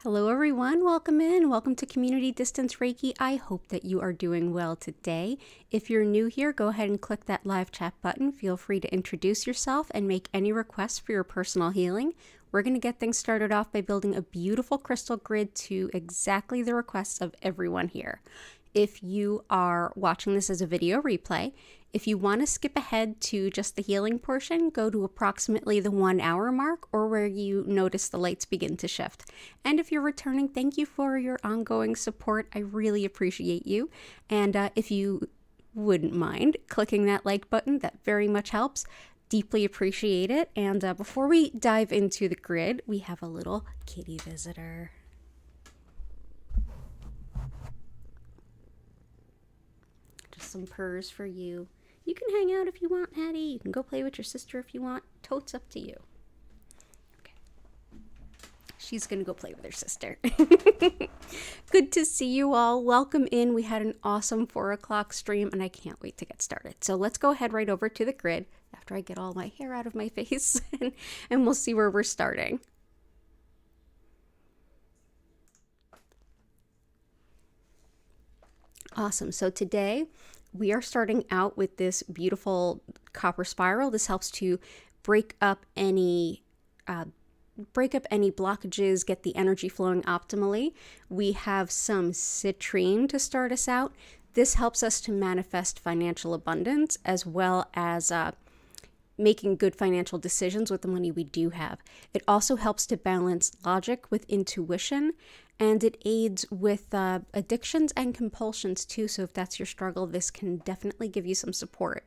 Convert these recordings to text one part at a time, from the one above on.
Hello everyone, welcome in. Welcome to Community Distance Reiki. I hope that you are doing well today. If you're new here, go ahead and click that live chat button. Feel free to introduce yourself and make any requests for your personal healing. We're going to get things started off by building a beautiful crystal grid to exactly the requests of everyone here. If you are watching this as a video replay, if you want to skip ahead to just the healing portion, go to approximately the 1 hour mark or where you notice the lights begin to shift. And if you're returning, thank you for your ongoing support. I really appreciate you. And if you wouldn't mind clicking that like button, that very much helps. Deeply appreciate it. And before we dive into the grid, we have a little kitty visitor. Just some purrs for you. You can hang out if you want, Hattie. You can go play with your sister if you want. Totes up to you. Okay. She's going to go play with her sister. Good to see you all. Welcome in. We had an awesome 4 o'clock stream, and I can't wait to get started. So let's go ahead right over to the grid after I get all my hair out of my face, and we'll see where we're starting. Awesome. So today we are starting out with this beautiful copper spiral. This helps to break up any blockages, get the energy flowing optimally. We have some citrine to start us out. This helps us to manifest financial abundance as well as making good financial decisions with the money we do have. It also helps to balance logic with intuition, and it aids with addictions and compulsions too. So if that's your struggle, this can definitely give you some support.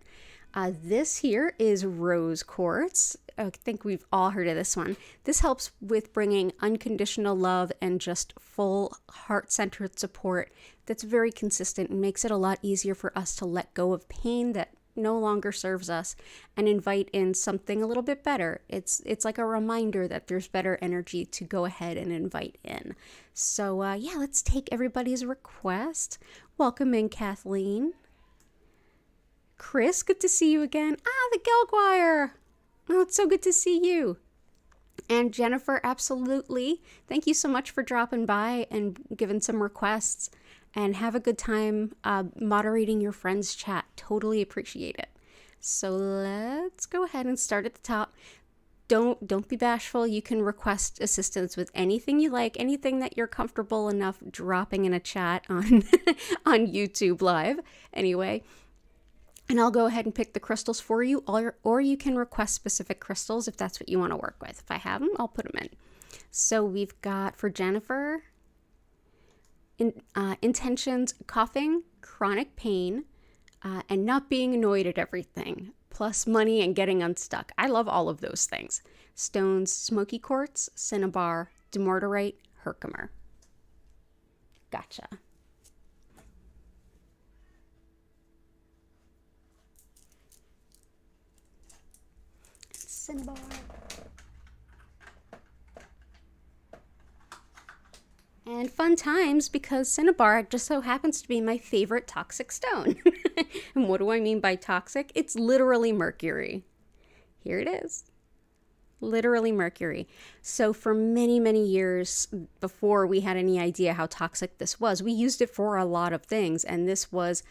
This here is rose quartz. I think we've all heard of this one. This helps with bringing unconditional love and just full heart-centered support that's very consistent and makes it a lot easier for us to let go of pain that no longer serves us and invite in something a little bit better. It's like a reminder that there's better energy to go ahead and invite in. So yeah, let's take everybody's request. Welcome in, Kathleen. Chris, good to see you again. The Gelguire. Oh, it's so good to see you. And Jennifer, absolutely. Thank you so much for dropping by and giving some requests. And have a good time moderating your friends' chat. Totally appreciate it. So let's go ahead and start at the top. Don't be bashful. You can request assistance with anything you like, anything that you're comfortable enough dropping in a chat on on YouTube Live. Anyway, and I'll go ahead and pick the crystals for you, or you can request specific crystals if that's what you want to work with. If I have them, I'll put them in. So we've got for Jennifer, intentions, coughing, chronic pain, and not being annoyed at everything, plus money and getting unstuck. I love all of those things. Stones, smoky quartz, cinnabar, dumortierite, herkimer. Gotcha. Cinnabar. And fun times, because cinnabar just so happens to be my favorite toxic stone. And what do I mean by toxic? It's literally mercury. Here it is. Literally mercury. So for many, many years before we had any idea how toxic this was, we used it for a lot of things. And this was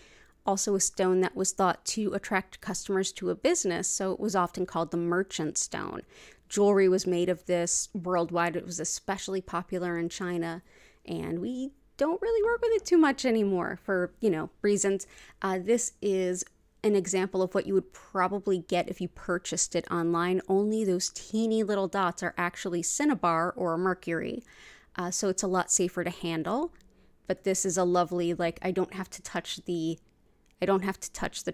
also a stone that was thought to attract customers to a business. So it was often called the merchant stone. Jewelry was made of this worldwide. It was especially popular in China. And we don't really work with it too much anymore for, reasons. This is an example of what you would probably get if you purchased it online. Only those teeny little dots are actually cinnabar or mercury. So it's a lot safer to handle. But this is a lovely, I don't have to touch the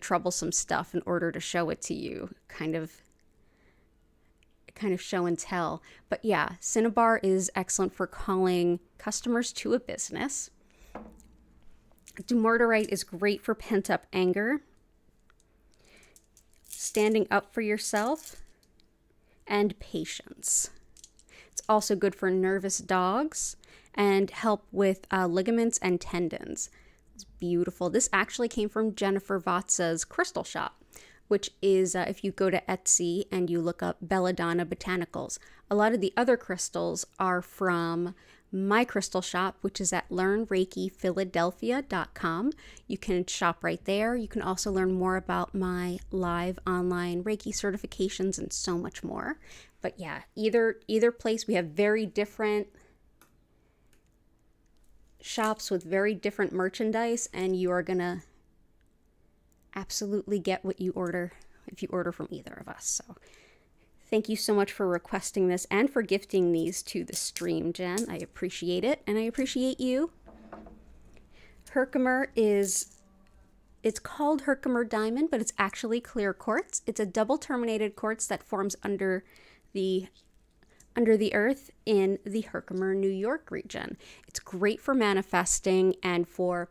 troublesome stuff in order to show it to you. Kind of show and tell. But yeah, cinnabar is excellent for calling customers to a business. Dumortierite is great for pent-up anger, standing up for yourself, and patience. It's also good for nervous dogs and help with ligaments and tendons. It's beautiful. This actually came from Jennifer Vatsa's crystal shop, which is if you go to Etsy and you look up Belladonna Botanicals. A lot of the other crystals are from my crystal shop, which is at learnreikiphiladelphia.com. You can shop right there. You can also learn more about my live online Reiki certifications and so much more. But yeah, either place, we have very different shops with very different merchandise, and you are gonna absolutely get what you order if you order from either of us. So thank you so much for requesting this and for gifting these to the stream, Jen. I appreciate it, and I appreciate you. Herkimer it's called Herkimer Diamond, but it's actually clear quartz. It's a double terminated quartz that forms under the earth in the Herkimer, New York region. It's great for manifesting and for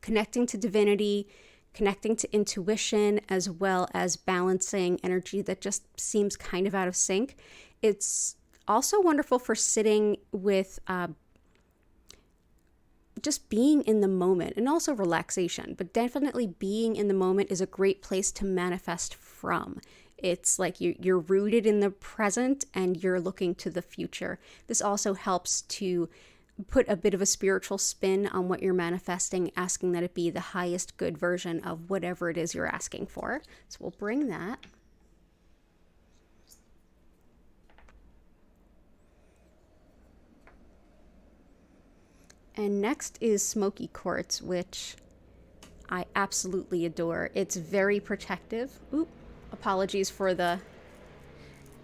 connecting to divinity, connecting to intuition, as well as balancing energy that just seems kind of out of sync. It's also wonderful for sitting with just being in the moment, and also relaxation, but definitely being in the moment is a great place to manifest from. It's like you're rooted in the present and you're looking to the future. This also helps to put a bit of a spiritual spin on what you're manifesting, asking that it be the highest good version of whatever it is you're asking for. So we'll bring that. And next is Smoky Quartz, which I absolutely adore. It's very protective. Oop, apologies for the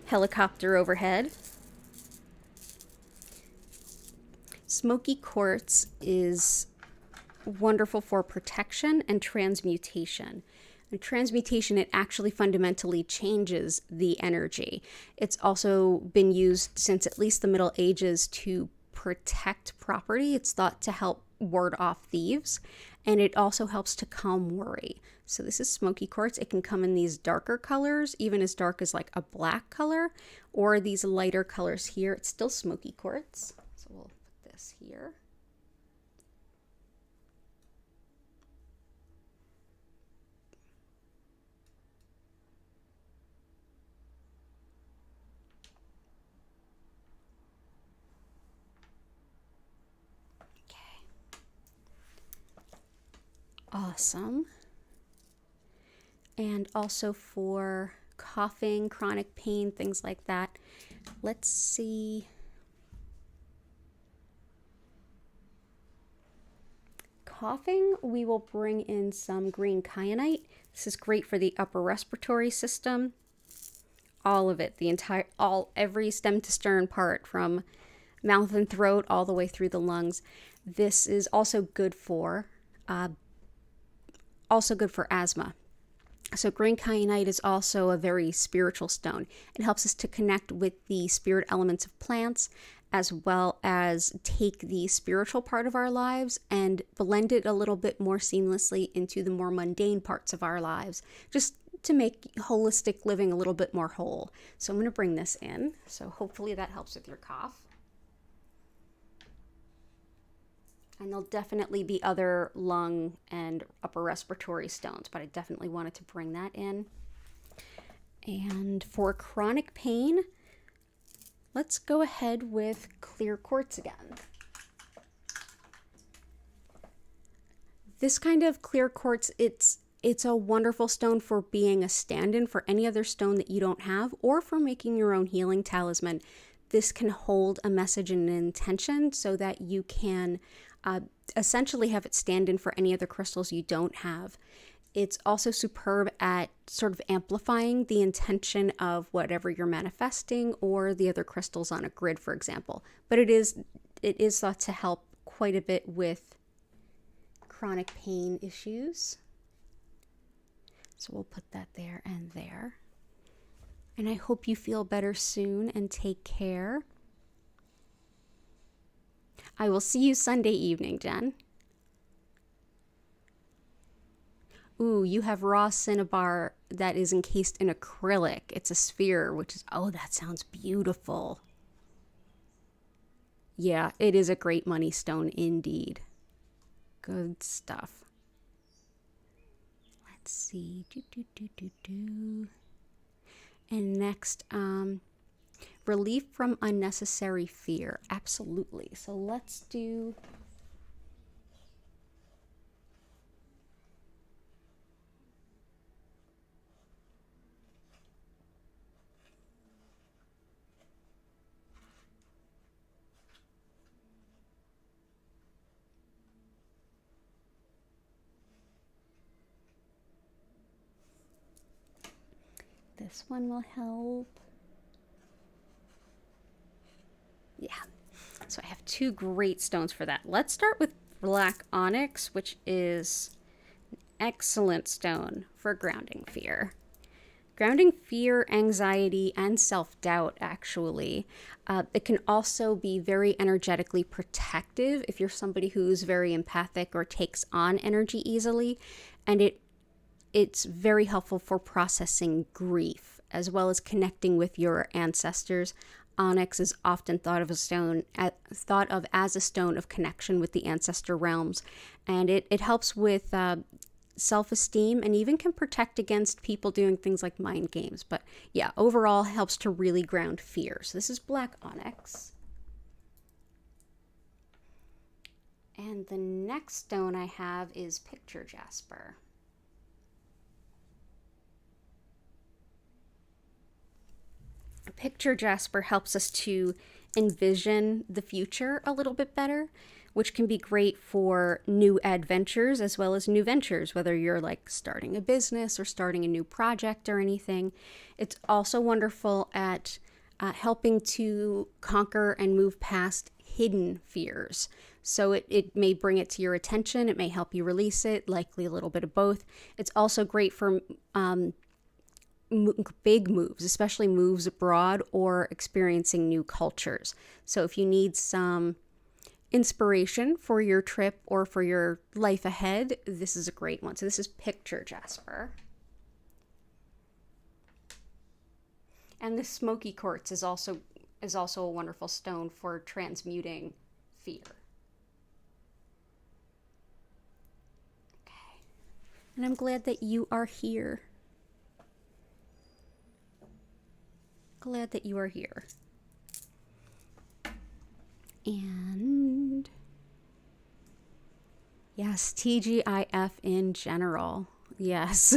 helicopter overhead. Smoky Quartz is wonderful for protection and transmutation. And transmutation, it actually fundamentally changes the energy. It's also been used since at least the Middle Ages to protect property. It's thought to help ward off thieves, and it also helps to calm worry. So this is Smoky Quartz. It can come in these darker colors, even as dark as like a black color, or these lighter colors here. It's still Smoky Quartz. So we'll put this here. Awesome. And also for coughing, chronic pain, things like that. Let's see. Coughing, we will bring in some green kyanite. This is great for the upper respiratory system. All of it, every stem to stern part, from mouth and throat all the way through the lungs. This is also good for asthma. So green kyanite is also a very spiritual stone. It helps us to connect with the spirit elements of plants, as well as take the spiritual part of our lives and blend it a little bit more seamlessly into the more mundane parts of our lives, just to make holistic living a little bit more whole. So I'm going to bring this in. So hopefully that helps with your cough. And there'll definitely be other lung and upper respiratory stones, but I definitely wanted to bring that in. And for chronic pain, let's go ahead with clear quartz again. This kind of clear quartz, it's a wonderful stone for being a stand-in for any other stone that you don't have, or for making your own healing talisman. This can hold a message and an intention so that you can essentially have it stand in for any other crystals you don't have. It's also superb at sort of amplifying the intention of whatever you're manifesting, or the other crystals on a grid, for example. But it is thought to help quite a bit with chronic pain issues. So we'll put that there and there. And I hope you feel better soon, and take care. I will see you Sunday evening, Jen. Ooh, you have raw cinnabar that is encased in acrylic. It's a sphere, which is, oh, that sounds beautiful. Yeah, it is a great money stone indeed. Good stuff. Let's see. And next, Relief from unnecessary fear. Absolutely. So let's do... This one will help. Yeah. So I have two great stones for that. Let's start with black onyx, which is an excellent stone for grounding fear. Grounding fear, anxiety, and self-doubt, actually. It can also be very energetically protective if you're somebody who's very empathic or takes on energy easily. And it's very helpful for processing grief, as well as connecting with your ancestors. Onyx is often thought of as a stone of connection with the ancestor realms, and it helps with self-esteem and even can protect against people doing things like mind games. But yeah, overall helps to really ground fear. So this is black onyx. And the next stone I have is picture jasper. Picture jasper helps us to envision the future a little bit better, which can be great for new adventures as well as new ventures, whether you're like starting a business or starting a new project or anything. It's also wonderful at helping to conquer and move past hidden fears. So it may bring it to your attention, it may help you release it, likely a little bit of both. It's also great for big moves, especially moves abroad or experiencing new cultures. So if you need some inspiration for your trip or for your life ahead, this is a great one. So this is picture jasper. And this smoky quartz is also a wonderful stone for transmuting fear. Okay. And I'm glad that you are here. Glad that you are here. And yes, TGIF in general. Yes.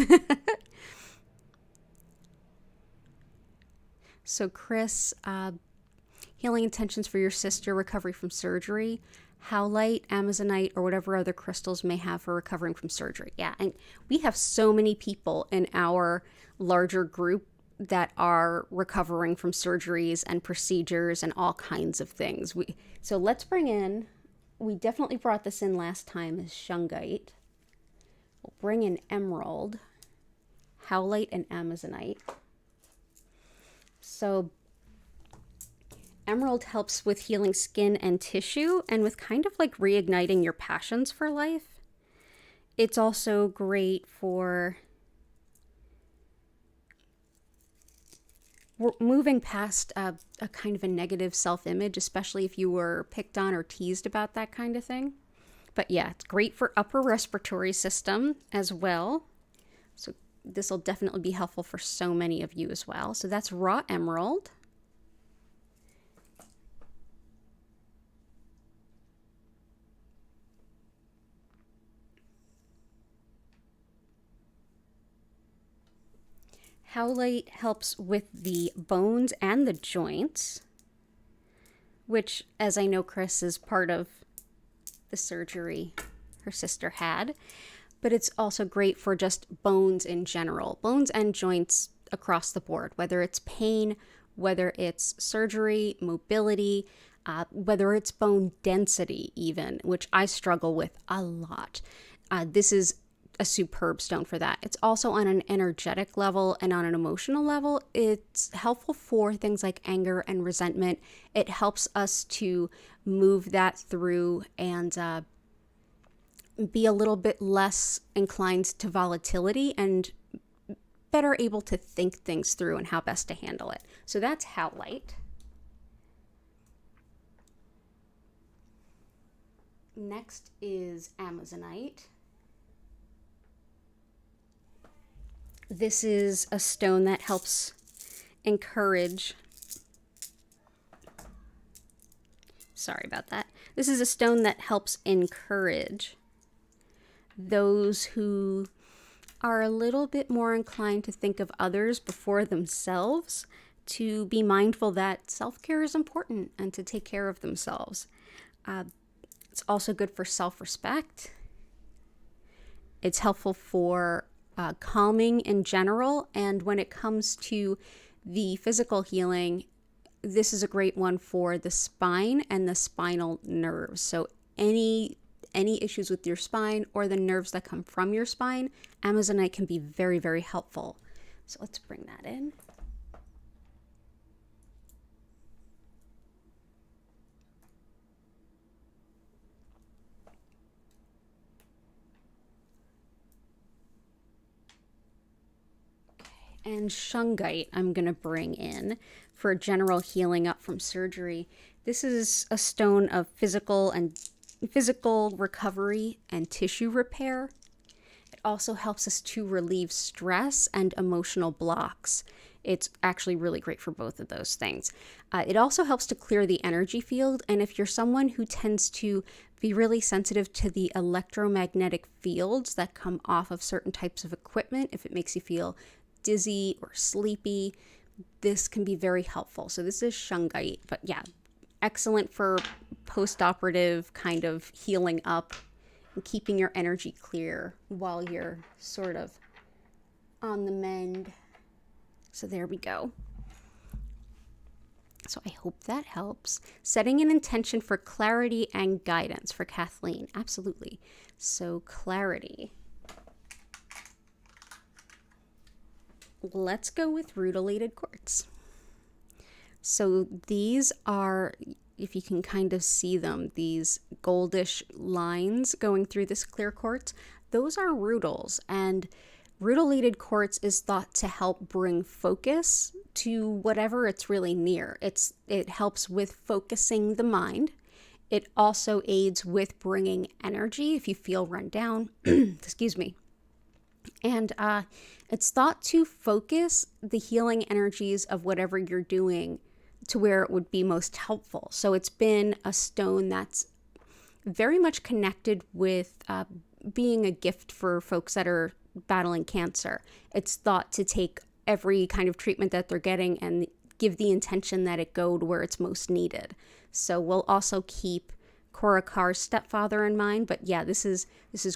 So Chris, healing intentions for your sister, recovery from surgery, howlite, amazonite, or whatever other crystals may have for recovering from surgery. Yeah, and we have so many people in our larger group that are recovering from surgeries and procedures and all kinds of things. So let's bring in, we definitely brought this in last time, is shungite. We'll bring in emerald, howlite, and amazonite. So emerald helps with healing skin and tissue and with kind of like reigniting your passions for life. It's also great for moving past a kind of a negative self-image, especially if you were picked on or teased about that kind of thing. But yeah, it's great for upper respiratory system as well. So this will definitely be helpful for so many of you as well. So that's raw emerald. Howlite helps with the bones and the joints, which, as I know, Chris is part of the surgery her sister had, but it's also great for just bones in general, bones and joints across the board, whether it's pain, whether it's surgery, mobility, whether it's bone density even, which I struggle with a lot. This is a superb stone for that. It's also on an energetic level and on an emotional level. It's helpful for things like anger and resentment. It helps us to move that through and be a little bit less inclined to volatility and better able to think things through and how best to handle it. So that's howlite. Next is amazonite. This is a stone that helps encourage Sorry about that. This is a stone that helps encourage those who are a little bit more inclined to think of others before themselves, to be mindful that self-care is important and to take care of themselves. It's also good for self-respect. It's helpful for calming in general. And when it comes to the physical healing, this is a great one for the spine and the spinal nerves. So any issues with your spine or the nerves that come from your spine, Amazonite can be very, very helpful. So let's bring that in. And shungite I'm going to bring in for general healing up from surgery. This is a stone of physical recovery and tissue repair. It also helps us to relieve stress and emotional blocks. It's actually really great for both of those things. It also helps to clear the energy field. And if you're someone who tends to be really sensitive to the electromagnetic fields that come off of certain types of equipment, if it makes you feel dizzy or sleepy, this can be very helpful. So this is shungite, but yeah, excellent for post-operative kind of healing up and keeping your energy clear while you're sort of on the mend. So there we go. So I hope that helps. Setting an intention for clarity and guidance for Kathleen. Absolutely. So clarity. Let's go with rutilated quartz. So these are, if you can kind of see them, these goldish lines going through this clear quartz, those are rutils. And rutilated quartz is thought to help bring focus to whatever it's really near. It helps with focusing the mind. It also aids with bringing energy if you feel run down. Excuse me. And it's thought to focus the healing energies of whatever you're doing to where it would be most helpful. So it's been a stone that's very much connected with being a gift for folks that are battling cancer. It's thought to take every kind of treatment that they're getting and give the intention that it go to where it's most needed. So we'll also keep Korakar's stepfather in mind, but yeah, this is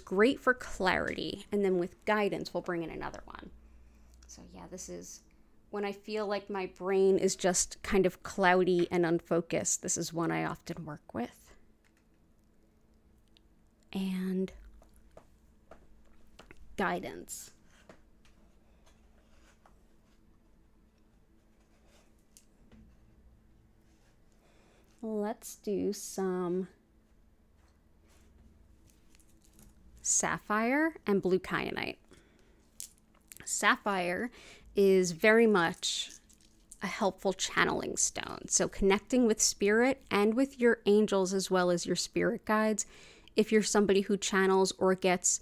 great for clarity. And then with guidance, we'll bring in another one. So yeah, this is when I feel like my brain is just kind of cloudy and unfocused. This is one I often work with. And guidance. Let's do some sapphire and blue kyanite. Sapphire is very much a helpful channeling stone. So connecting with spirit and with your angels as well as your spirit guides. If you're somebody who channels or gets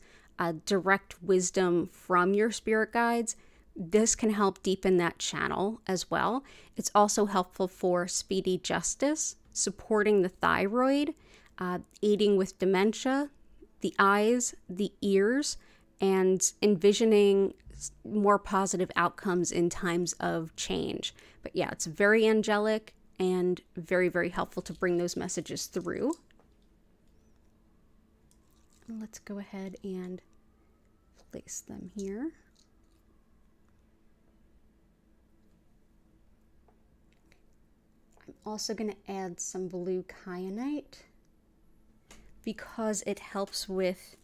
direct wisdom from your spirit guides, this can help deepen that channel as well. It's also helpful for speedy justice, supporting the thyroid, aiding with dementia, the eyes, the ears, and envisioning more positive outcomes in times of change. But yeah, it's very angelic and very, very helpful to bring those messages through. Let's go ahead and place them here. I'm also going to add some blue kyanite because it helps with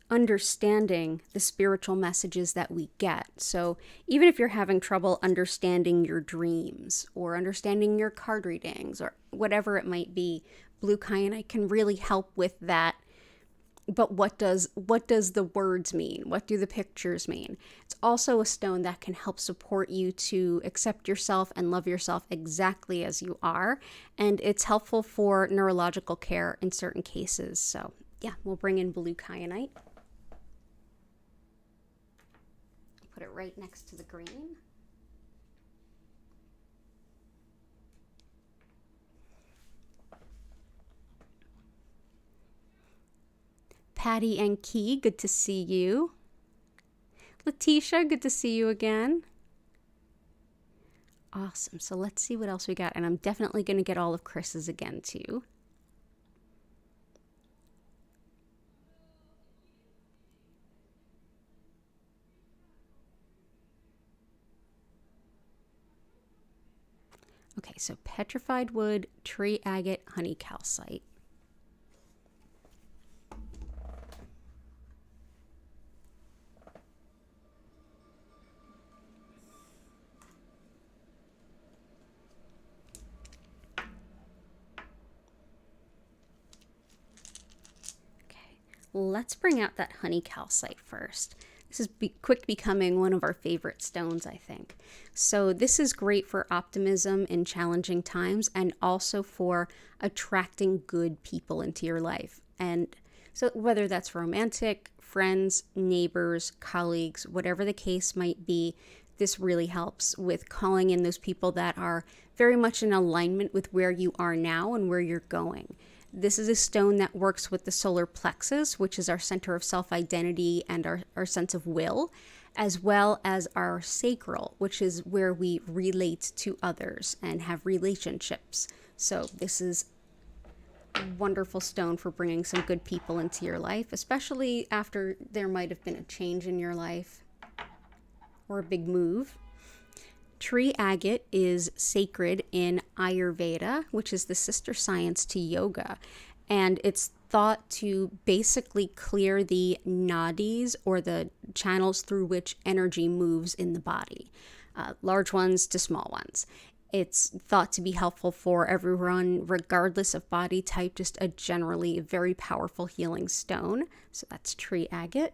understanding the spiritual messages that we get. So even if you're having trouble understanding your dreams or understanding your card readings or whatever it might be, blue kyanite can really help with that. But what does the words mean? What do the pictures mean? It's also a stone that can help support you to accept yourself and love yourself exactly as you are. And it's helpful for neurological care in certain cases. So yeah, we'll bring in blue kyanite. Put it right next to the green. Patty and Key, good to see you. Letitia, good to see you again. Awesome. So let's see what else we got. And I'm definitely going to get all of Chris's again, too. Okay, so petrified wood, tree agate, honey calcite. Let's bring out that honey calcite first. This is quick becoming one of our favorite stones, I think. So this is great for optimism in challenging times and also for attracting good people into your life. And so whether that's romantic, friends, neighbors, colleagues, whatever the case might be, this really helps with calling in those people that are very much in alignment with where you are now and where you're going. This is a stone that works with the solar plexus, which is our center of self-identity and our sense of will, as well as our sacral, which is where we relate to others and have relationships. So this is a wonderful stone for bringing some good people into your life, especially after there might have been a change in your life or a big move. Tree agate is sacred in Ayurveda, which is the sister science to yoga, and it's thought to basically clear the nadis, or the channels through which energy moves in the body, large ones to small ones. It's thought to be helpful for everyone, regardless of body type, just a generally very powerful healing stone. So that's tree agate.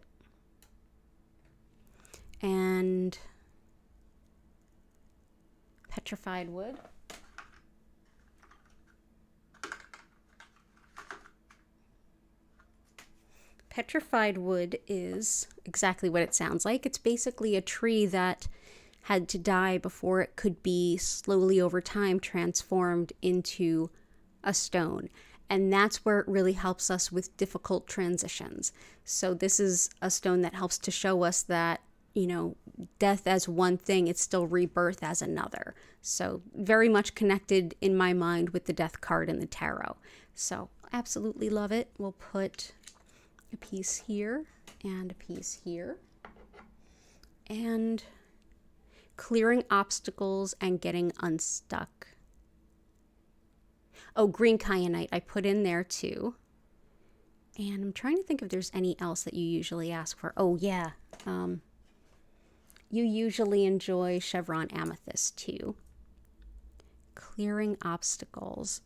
And petrified wood. Petrified wood is exactly what it sounds like. It's basically a tree that had to die before it could be slowly over time transformed into a stone. And that's where it really helps us with difficult transitions. So this is a stone that helps to show us that, you know, death as one thing, it's still rebirth as another. So very much connected in my mind with the death card in the tarot. So absolutely love it. We'll put a piece here and a piece here. And clearing obstacles and getting unstuck. Oh, green kyanite I put in there too. And I'm trying to think if there's any else that you usually ask for. Oh yeah, you usually enjoy Chevron amethyst too. Clearing obstacles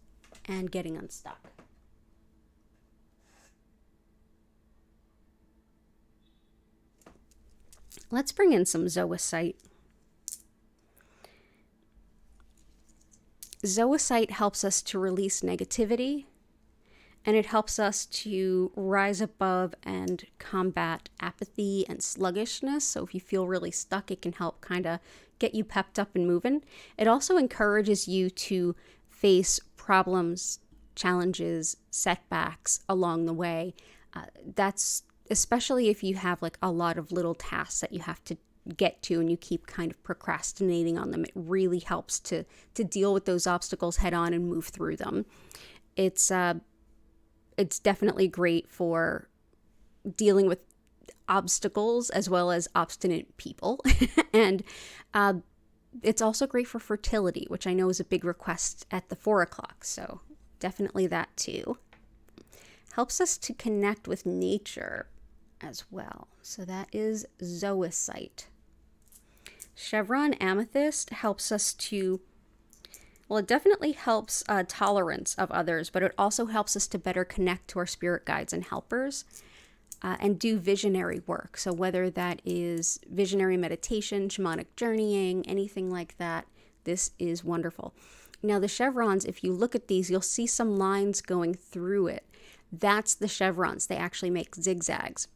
and getting unstuck. Let's bring in some zoisite. Zoisite helps us to release negativity, and it helps us to rise above and combat apathy and sluggishness. So if you feel really stuck, it can help kind of get you pepped up and moving. It also encourages you to face problems, challenges, setbacks along the way. That's especially if you have like a lot of little tasks that you have to get to and you keep kind of procrastinating on them. It really helps to deal with those obstacles head on and move through them. It's definitely great for dealing with obstacles as well as obstinate people. And it's also great for fertility, which I know is a big request at the 4 o'clock. So definitely that too. Helps us to connect with nature as well. So that is zoisite. Chevron amethyst helps us to, well, it definitely helps tolerance of others, but it also helps us to better connect to our spirit guides and helpers and do visionary work. So whether that is visionary meditation, shamanic journeying, anything like that, this is wonderful. Now the chevrons, if you look at these, you'll see some lines going through it. That's the chevrons. They actually make zigzags.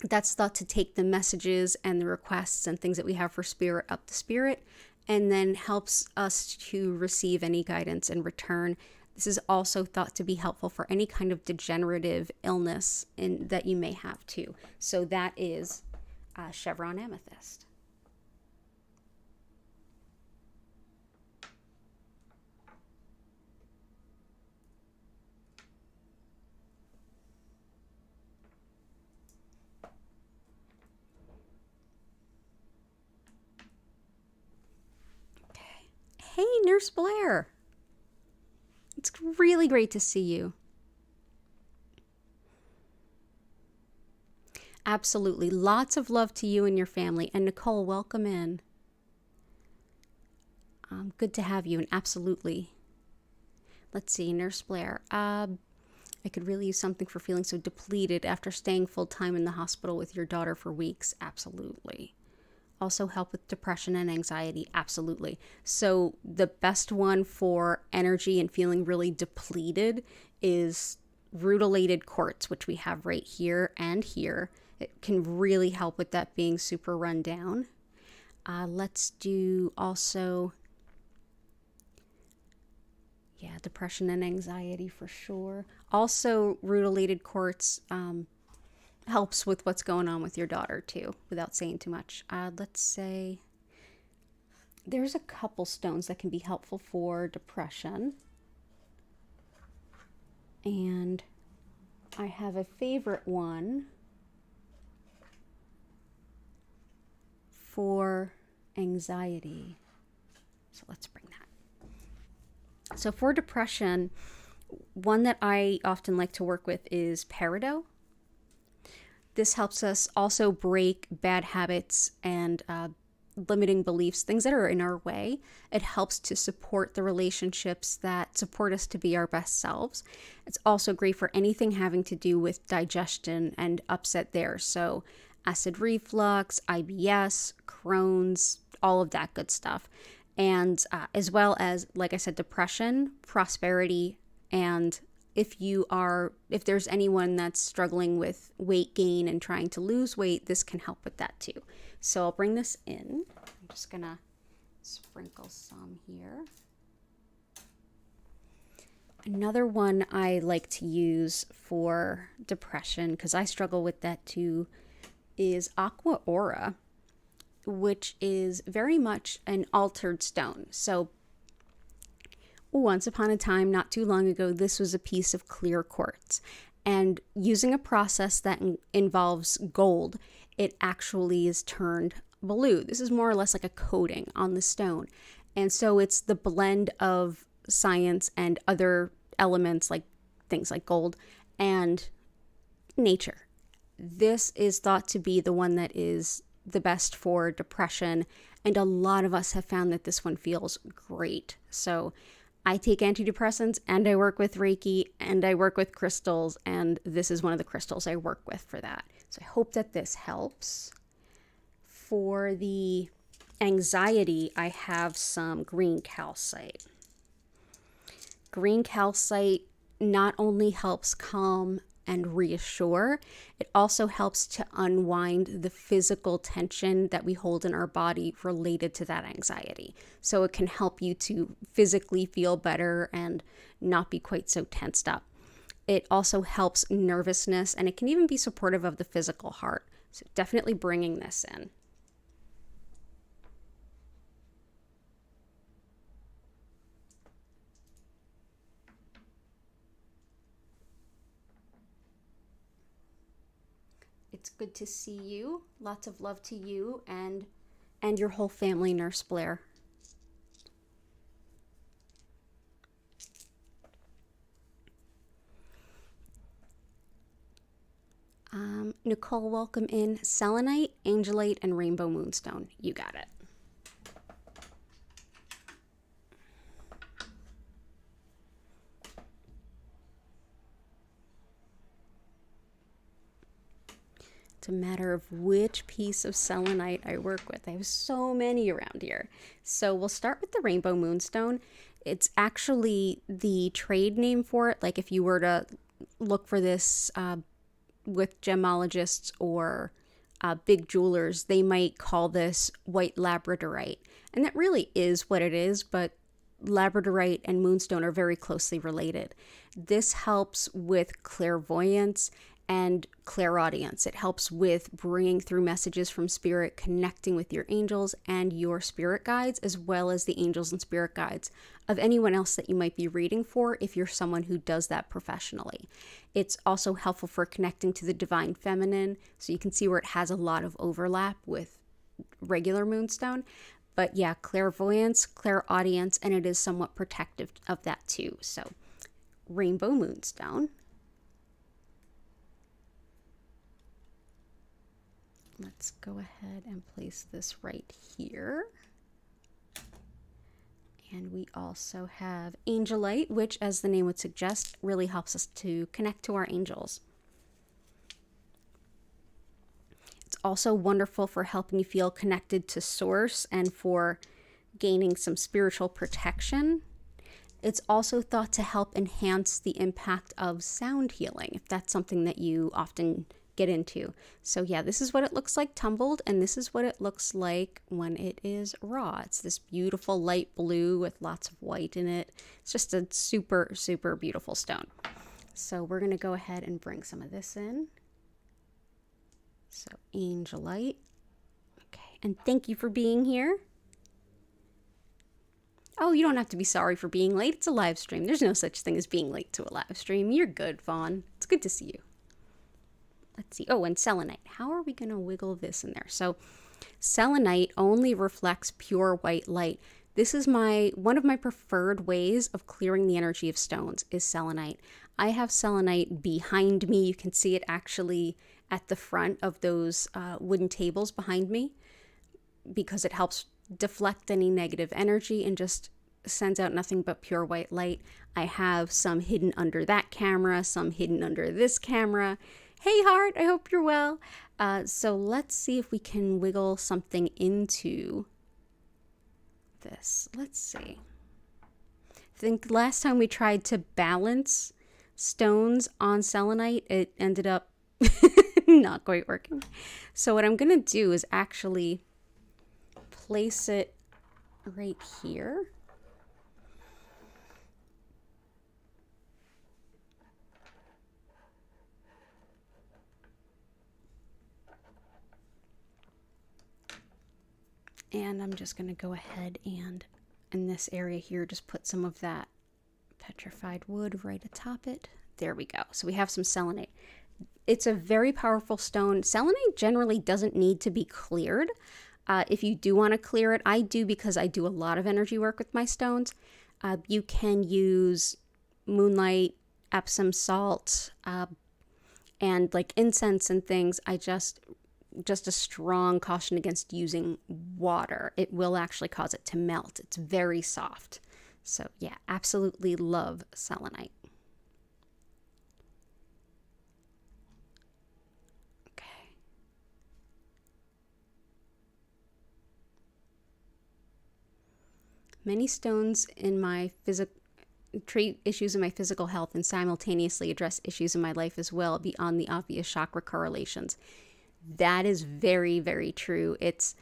That's thought to take the messages and the requests and things that we have for spirit up the spirit, and then helps us to receive any guidance in return. This is also thought to be helpful for any kind of degenerative illness that you may have too. So that is Chevron Amethyst. Hey, Nurse Blair. It's really great to see you. Absolutely. Lots of love to you and your family. And Nicole, welcome in. Good to have you. And absolutely. Let's see, Nurse Blair. I could really use something for feeling so depleted after staying full time in the hospital with your daughter for weeks. Absolutely. Also help with depression and anxiety. Absolutely. So the best one for energy and feeling really depleted is rutilated quartz, which we have right here and here. It can really help with that being super run down. Let's do also, depression and anxiety for sure. Also, rutilated quartz helps with what's going on with your daughter too, without saying too much. Let's say there's a couple stones that can be helpful for depression. And I have a favorite one for anxiety. So let's bring that. So for depression, one that I often like to work with is peridot. This helps us also break bad habits and limiting beliefs, things that are in our way. It helps to support the relationships that support us to be our best selves. It's also great for anything having to do with digestion and upset there. So acid reflux, IBS, Crohn's, all of that good stuff. And as well as, like I said, depression, prosperity, and if there's anyone that's struggling with weight gain and trying to lose weight, this can help with that too. So I'll bring this in. I'm just gonna sprinkle some here. Another one I like to use for depression, because I struggle with that too, is Aqua Aura, which is very much an altered stone. So once upon a time, not too long ago, this was a piece of clear quartz. And using a process that involves gold, it actually is turned blue. This is more or less like a coating on the stone. And so it's the blend of science and other elements, like things like gold and nature. This is thought to be the one that is the best for depression. And a lot of us have found that this one feels great. So I take antidepressants and I work with Reiki and I work with crystals, and this is one of the crystals I work with for that. So I hope that this helps. For the anxiety, I have some green calcite. Green calcite not only helps calm and reassure, it also helps to unwind the physical tension that we hold in our body related to that anxiety. So it can help you to physically feel better and not be quite so tensed up. It also helps nervousness, and it can even be supportive of the physical heart. So definitely bringing this in. It's good to see you. Lots of love to you and your whole family, Nurse Blair. Nicole, welcome in. Selenite, Angelite, and Rainbow Moonstone. You got it. It's a matter of which piece of selenite I work with. I have so many around here. So we'll start with the Rainbow Moonstone. It's actually the trade name for it. Like if you were to look for this with gemologists or big jewelers, they might call this white labradorite. And that really is what it is, but labradorite and moonstone are very closely related. This helps with clairvoyance and clairaudience. It helps with bringing through messages from spirit, connecting with your angels and your spirit guides, as well as the angels and spirit guides of anyone else that you might be reading for if you're someone who does that professionally. It's also helpful for connecting to the divine feminine, so you can see where it has a lot of overlap with regular moonstone. But yeah, clairvoyance, clairaudience, and it is somewhat protective of that too. So rainbow moonstone. Let's go ahead and place this right here. And we also have angelite, which, as the name would suggest, really helps us to connect to our angels. It's also wonderful for helping you feel connected to source and for gaining some spiritual protection. It's also thought to help enhance the impact of sound healing, if that's something that you often get into. So yeah, this is what it looks like tumbled, and this is what it looks like when it is raw. It's this beautiful light blue with lots of white in it. It's just a super, super beautiful stone. So we're going to go ahead and bring some of this in. So angelite. Okay, and thank you for being here. Oh, you don't have to be sorry for being late. It's a live stream. There's no such thing as being late to a live stream. You're good, Vaughn. It's good to see you. Let's see. Oh, and selenite. How are we going to wiggle this in there? So selenite only reflects pure white light. This is one of my preferred ways of clearing the energy of stones is selenite. I have selenite behind me. You can see it actually at the front of those wooden tables behind me because it helps deflect any negative energy and just sends out nothing but pure white light. I have some hidden under that camera, some hidden under this camera. Hey, Heart, I hope you're well. So let's see if we can wiggle something into this. Let's see. I think last time we tried to balance stones on selenite, it ended up not quite working. So what I'm going to do is actually place it right here. And I'm just going to go ahead and in this area here, just put some of that petrified wood right atop it. There we go. So we have some selenite. It's a very powerful stone. Selenite generally doesn't need to be cleared. If you do want to clear it, I do because I do a lot of energy work with my stones. You can use moonlight, Epsom salt, and like incense and things. Just a strong caution against using water. It will actually cause it to melt. It's very soft. So yeah, absolutely love selenite. Okay. Many stones in my treat issues in my physical health and simultaneously address issues in my life as well beyond the obvious chakra correlations. That is very, very true. It's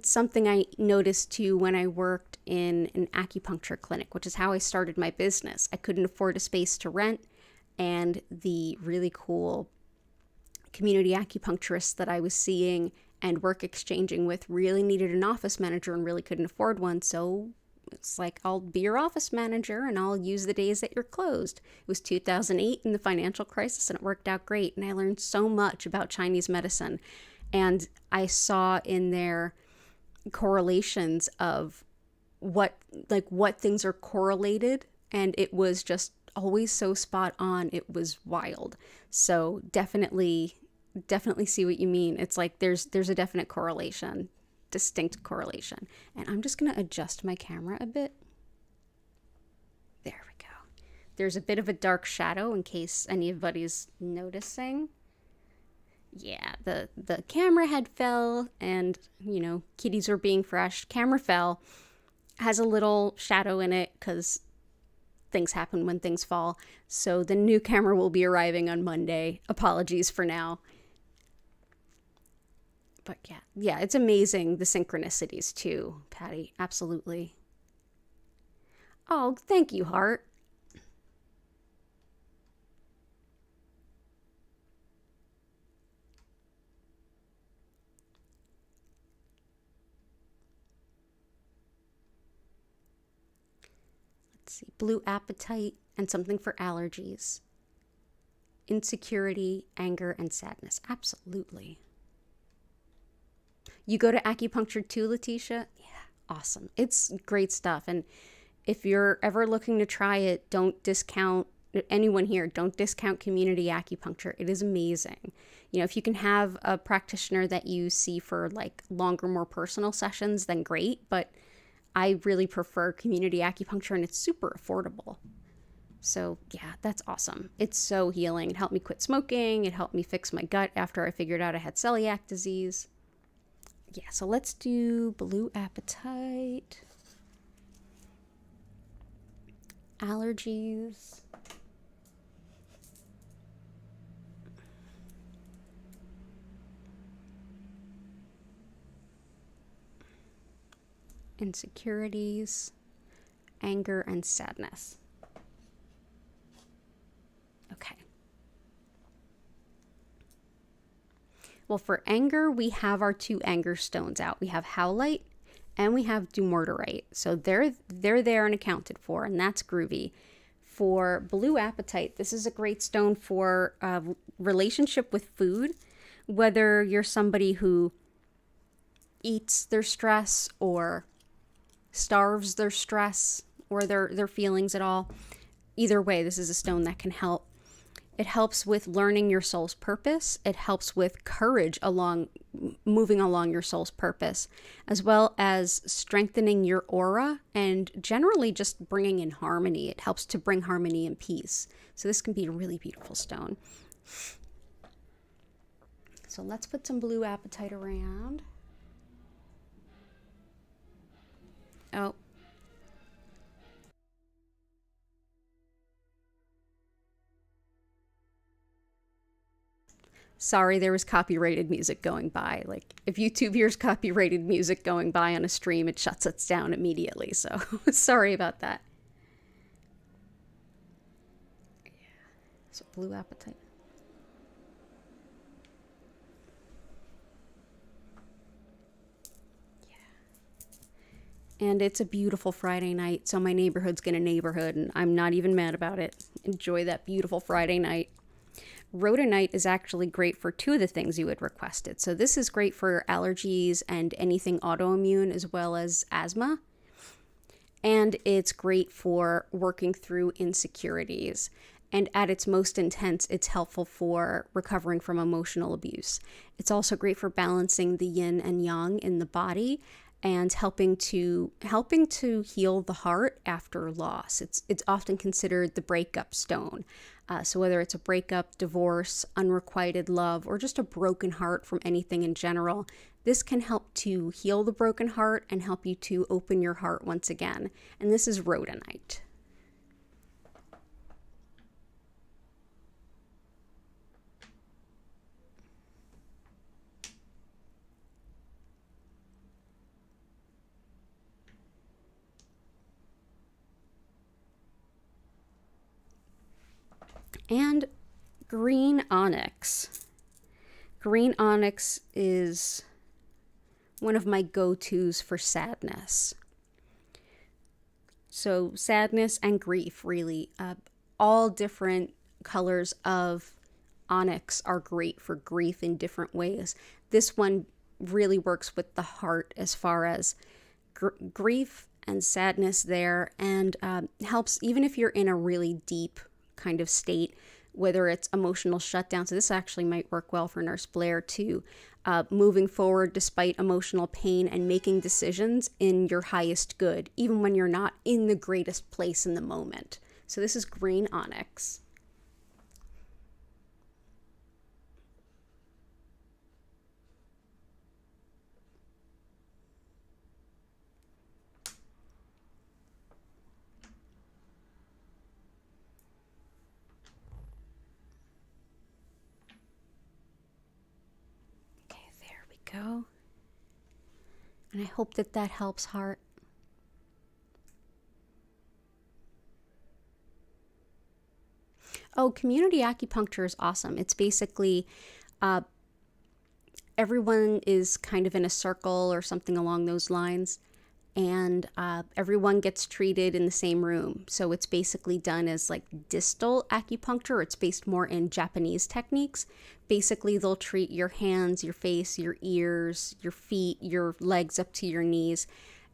something I noticed too when I worked in an acupuncture clinic, which is how I started my business. I couldn't afford a space to rent, and the really cool community acupuncturists that I was seeing and work exchanging with really needed an office manager and really couldn't afford one. So it's like, I'll be your office manager and I'll use the days that you're closed. It was 2008 in the financial crisis and it worked out great. And I learned so much about Chinese medicine. And I saw in their correlations of what things are correlated. And it was just always so spot on. It was wild. So definitely see what you mean. It's like there's a definite correlation. Distinct correlation. And I'm just going to adjust my camera a bit. There we go. There's a bit of a dark shadow in case anybody's noticing. Yeah, the camera head fell and, kitties were being fresh. Camera fell. Has a little shadow in it because things happen when things fall. So the new camera will be arriving on Monday. Apologies for now. But yeah, it's amazing, the synchronicities too, Patty. Absolutely. Oh, thank you, heart. Let's see, blue apatite and something for allergies. Insecurity, anger, and sadness. Absolutely. You go to acupuncture too, Letitia? Yeah, awesome. It's great stuff. And if you're ever looking to try it, don't discount anyone here. Don't discount community acupuncture. It is amazing. You know, if you can have a practitioner that you see for like longer, more personal sessions, then great. But I really prefer community acupuncture, and it's super affordable. So yeah, that's awesome. It's so healing. It helped me quit smoking. It helped me fix my gut after I figured out I had celiac disease. Yeah, so let's do blue apatite. Allergies. Insecurities, anger, and sadness. Okay. Well, for anger, we have our 2 anger stones out. We have howlite and we have dumortierite. So they're there and accounted for, and that's groovy. For blue apatite, this is a great stone for relationship with food, whether you're somebody who eats their stress or starves their stress or their feelings at all. Either way, this is a stone that can help. It helps with learning your soul's purpose. It helps with courage moving along your soul's purpose, as well as strengthening your aura and generally just bringing in harmony. It helps to bring harmony and peace. So this can be a really beautiful stone. So let's put some blue apatite around. Oh. Sorry, there was copyrighted music going by. Like, if YouTube hears copyrighted music going by on a stream, it shuts us down immediately. So, sorry about that. Yeah. So, blue apatite. Yeah. And it's a beautiful Friday night, so my neighborhood's gonna neighborhood, and I'm not even mad about it. Enjoy that beautiful Friday night. Rhodonite is actually great for 2 of the things you had requested. So this is great for allergies and anything autoimmune as well as asthma. And it's great for working through insecurities. And at its most intense, it's helpful for recovering from emotional abuse. It's also great for balancing the yin and yang in the body and helping to heal the heart after loss. It's often considered the breakup stone. So whether it's a breakup, divorce, unrequited love, or just a broken heart from anything in general, this can help to heal the broken heart and help you to open your heart once again. And this is rhodonite. And green onyx. Green onyx is one of my go-tos for sadness. So sadness and grief, really. All different colors of onyx are great for grief in different ways. This one really works with the heart as far as grief and sadness there, and helps even if you're in a really deep kind of state, whether it's emotional shutdown. So this actually might work well for Nurse Blair too. Moving forward despite emotional pain and making decisions in your highest good, even when you're not in the greatest place in the moment. So this is green onyx. Go. And I hope that helps, heart. Oh, community acupuncture is awesome. It's basically everyone is kind of in a circle or something along those lines, and everyone gets treated in the same room. So it's basically done as like distal acupuncture. It's based more in Japanese techniques. Basically, they'll treat your hands, your face, your ears, your feet, your legs up to your knees.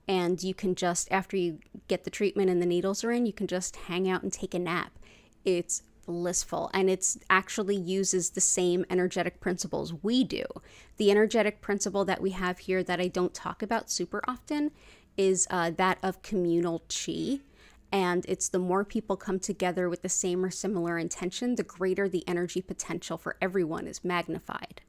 And you can just, after you get the treatment and the needles are in, you can just hang out and take a nap. It's blissful, and it's actually uses the same energetic principles we do. The energetic principle that we have here that I don't talk about super often is that of communal chi. And it's the more people come together with the same or similar intention, the greater the energy potential for everyone is magnified.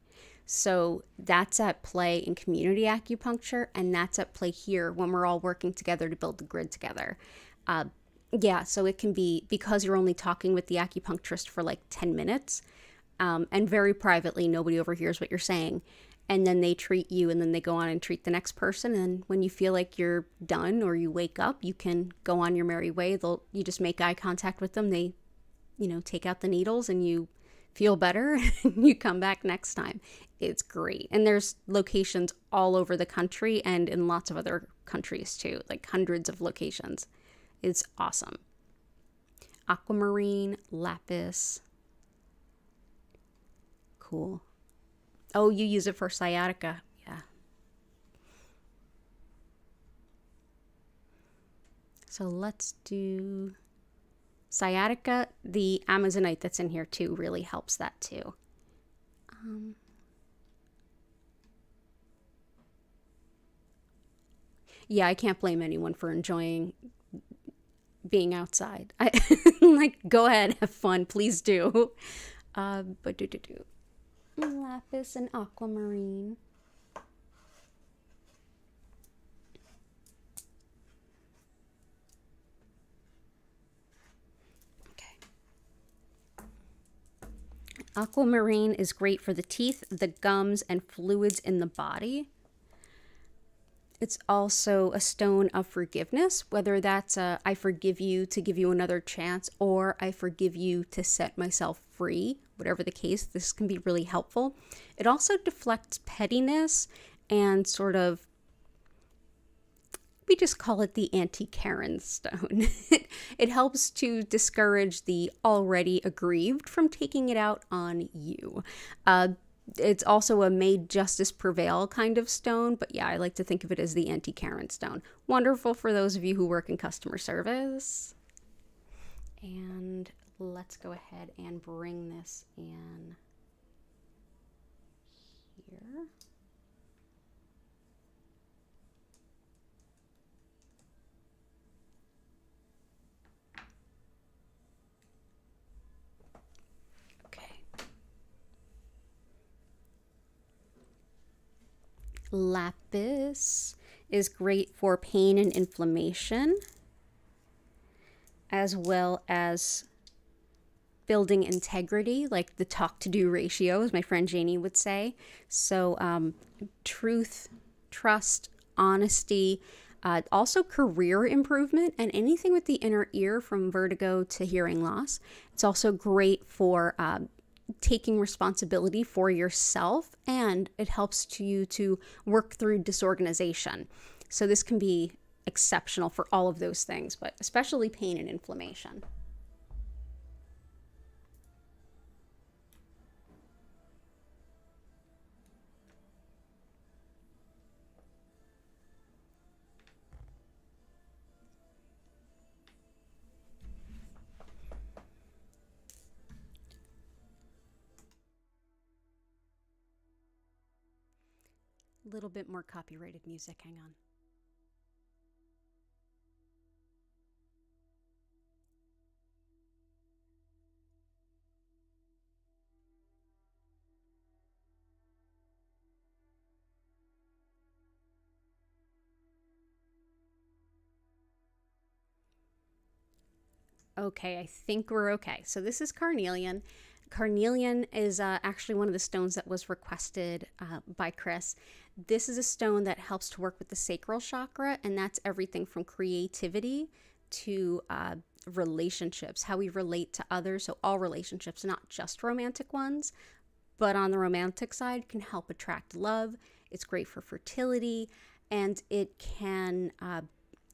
So that's at play in community acupuncture, and that's at play here when we're all working together to build the grid together. Yeah, so it can be, because you're only talking with the acupuncturist for like 10 minutes, and very privately, nobody overhears what you're saying. And then they treat you, and then they go on and treat the next person. And when you feel like you're done or you wake up, you can go on your merry way. You just make eye contact with them. They, take out the needles, and you feel better, and you come back next time. It's great. And there's locations all over the country and in lots of other countries too, like hundreds of locations. It's awesome. Aquamarine, lapis. Cool. Oh, you use it for sciatica. Yeah. So let's do sciatica. The Amazonite that's in here too really helps that too. Yeah, I can't blame anyone for enjoying being outside. I like, go ahead, have fun, please do. But lapis and aquamarine. Okay. Aquamarine is great for the teeth, the gums, and fluids in the body. It's also a stone of forgiveness, whether that's I forgive you to give you another chance, or I forgive you to set myself free. Whatever the case, this can be really helpful. It also deflects pettiness and sort of, we just call it the anti-Karen stone. It helps to discourage the already aggrieved from taking it out on you. It's also a may justice prevail kind of stone, but yeah, I like to think of it as the anti-Karen stone. Wonderful for those of you who work in customer service. And let's go ahead and bring this in here. Lapis is great for pain and inflammation, as well as building integrity, like the talk to do ratio, as my friend Janie would say. So truth, trust, honesty, also career improvement, and anything with the inner ear, from vertigo to hearing loss. It's also great for taking responsibility for yourself, and it helps you to work through disorganization. So this can be exceptional for all of those things, but especially pain and inflammation. A little bit more copyrighted music, hang on. Okay, I think we're okay. So this is carnelian. Carnelian is actually one of the stones that was requested by Chris. This is a stone that helps to work with the sacral chakra, and that's everything from creativity to relationships, how we relate to others. So all relationships, not just romantic ones, but on the romantic side can help attract love. It's great for fertility, and it can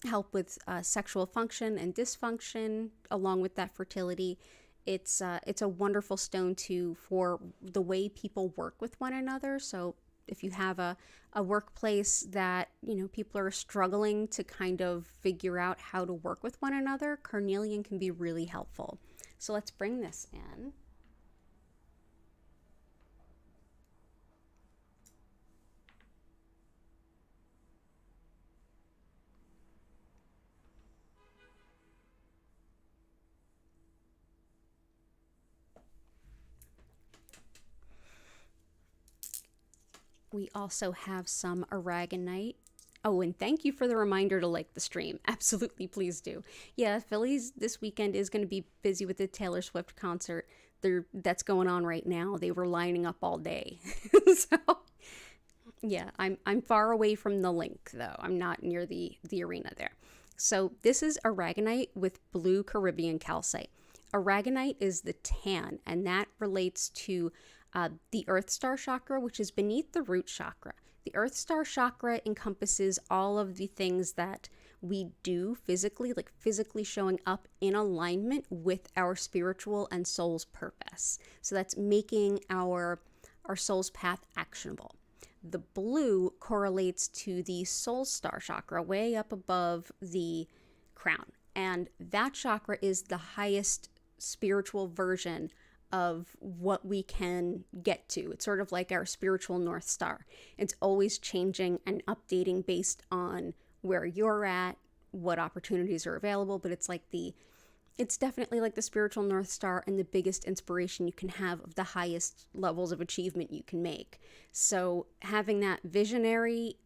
help with sexual function and dysfunction along with that fertility. It's a wonderful stone too for the way people work with one another. So if you have a workplace that, people are struggling to kind of figure out how to work with one another, carnelian can be really helpful. So let's bring this in. We also have some aragonite. Oh, and thank you for the reminder to like the stream. Absolutely, please do. Yeah, Philly's this weekend is going to be busy with the Taylor Swift concert. That's going on right now. They were lining up all day. So, yeah, I'm far away from the link though. I'm not near the arena there. So this is aragonite with blue Caribbean calcite. Aragonite is the tan, and that relates to the Earth Star chakra, which is beneath the root chakra. The Earth Star chakra encompasses all of the things that we do physically, like physically showing up in alignment with our spiritual and soul's purpose. So that's making our soul's path actionable. The blue correlates to the Soul Star chakra, way up above the crown. And that chakra is the highest spiritual version of what we can get to. It's sort of like our spiritual North Star. It's always changing and updating based on where you're at, what opportunities are available, but it's definitely like the spiritual North Star and the biggest inspiration you can have of the highest levels of achievement you can make. So having that visionary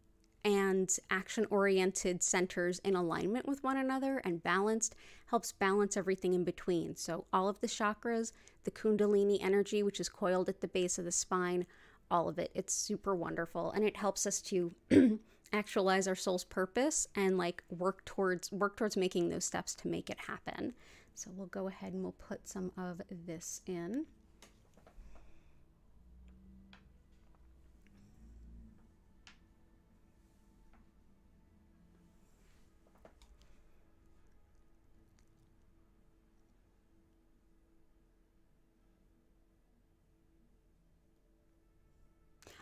and action-oriented centers in alignment with one another and balanced helps balance everything in between. So all of the chakras, the Kundalini energy, which is coiled at the base of the spine, all of it, it's super wonderful. And it helps us to actualize our soul's purpose and work towards making those steps to make it happen. So we'll go ahead and we'll put some of this in.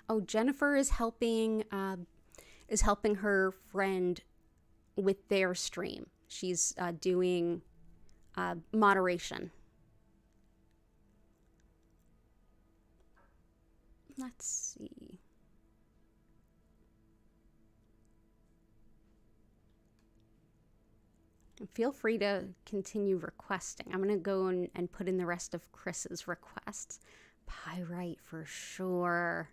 Oh, Jennifer is helping her friend with their stream. She's doing moderation. Let's see. And feel free to continue requesting. I'm going to go and put in the rest of Chris's requests. Pyrite for sure.